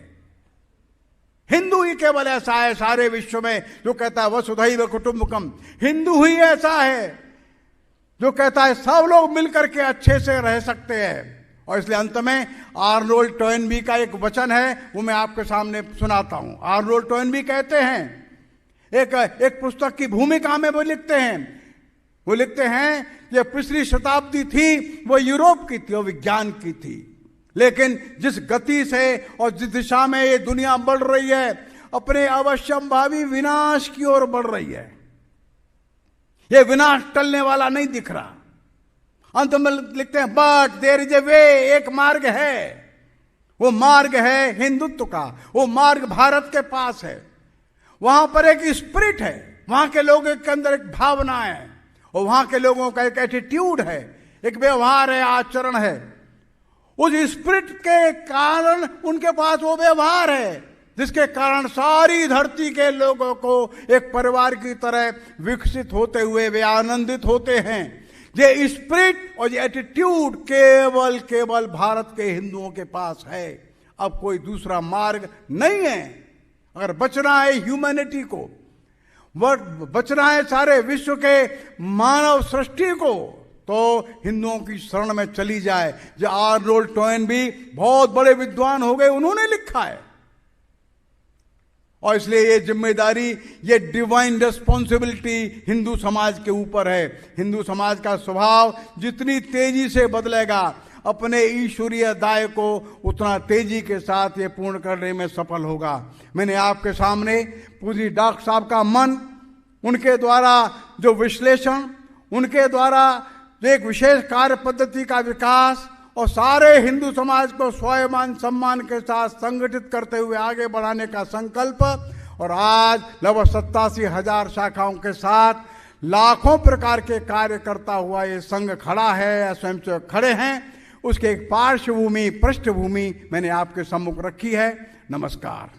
हिंदू ही केवल ऐसा है सारे विश्व में जो कहता है वसुधैव कुटुंबकम। हिंदू ही ऐसा है जो कहता है सब लोग मिलकर के अच्छे से रह सकते हैं। और इसलिए अंत में आर्नोल्ड टोयनबी का एक वचन है, वो मैं आपके सामने सुनाता हूं। आर्नोल्ड टोयनबी कहते हैं, एक पुस्तक की भूमिका में वो लिखते हैं कि पिछली शताब्दी थी वो यूरोप की थी और विज्ञान की थी, लेकिन जिस गति से और जिस दिशा में ये दुनिया बढ़ रही है अपने अवश्यंभावी विनाश की ओर बढ़ रही है। ये विनाश टलने वाला नहीं दिख रहा। अंत में लिखते हैं बट देयर इज ए वे, एक मार्ग है। वो मार्ग है हिंदुत्व का, वो मार्ग भारत के पास है। वहां पर एक स्पिरिट है, वहां के लोगों के अंदर एक भावना है और वहां के लोगों का एक एटीट्यूड है, एक व्यवहार है, आचरण है। उस स्पिरिट के कारण उनके पास वो व्यवहार है जिसके कारण सारी धरती के लोगों को एक परिवार की तरह विकसित होते हुए वे आनंदित होते हैं। ये स्पिरिट और ये एटीट्यूड केवल भारत के हिंदुओं के पास है। अब कोई दूसरा मार्ग नहीं है। अगर बचना है ह्यूमैनिटी को, बचना है सारे विश्व के मानव सृष्टि को, तो हिंदुओं की शरण में चली जाए। जो आर्नोल्ड टोयनबी बहुत बड़े विद्वान हो गए, उन्होंने लिखा है। और इसलिए ये जिम्मेदारी, ये डिवाइन रिस्पॉन्सिबिलिटी हिंदू समाज के ऊपर है। हिंदू समाज का स्वभाव जितनी तेजी से बदलेगा अपने ईश्वरीय दाय को उतना तेजी के साथ ये पूर्ण करने में सफल होगा। मैंने आपके सामने पूज्य डॉक्टर साहब का मन, उनके द्वारा जो विश्लेषण, उनके द्वारा जो एक विशेष कार्य पद्धति का विकास और सारे हिंदू समाज को स्वाभिमान सम्मान के साथ संगठित करते हुए आगे बढ़ाने का संकल्प, और आज लगभग 87,000 शाखाओं के साथ लाखों प्रकार के कार्य करता हुआ ये संघ खड़ा है या स्वयंसेवक खड़े हैं, उसके एक पार्श्वभूमि, पृष्ठभूमि मैंने आपके सम्मुख रखी है। नमस्कार।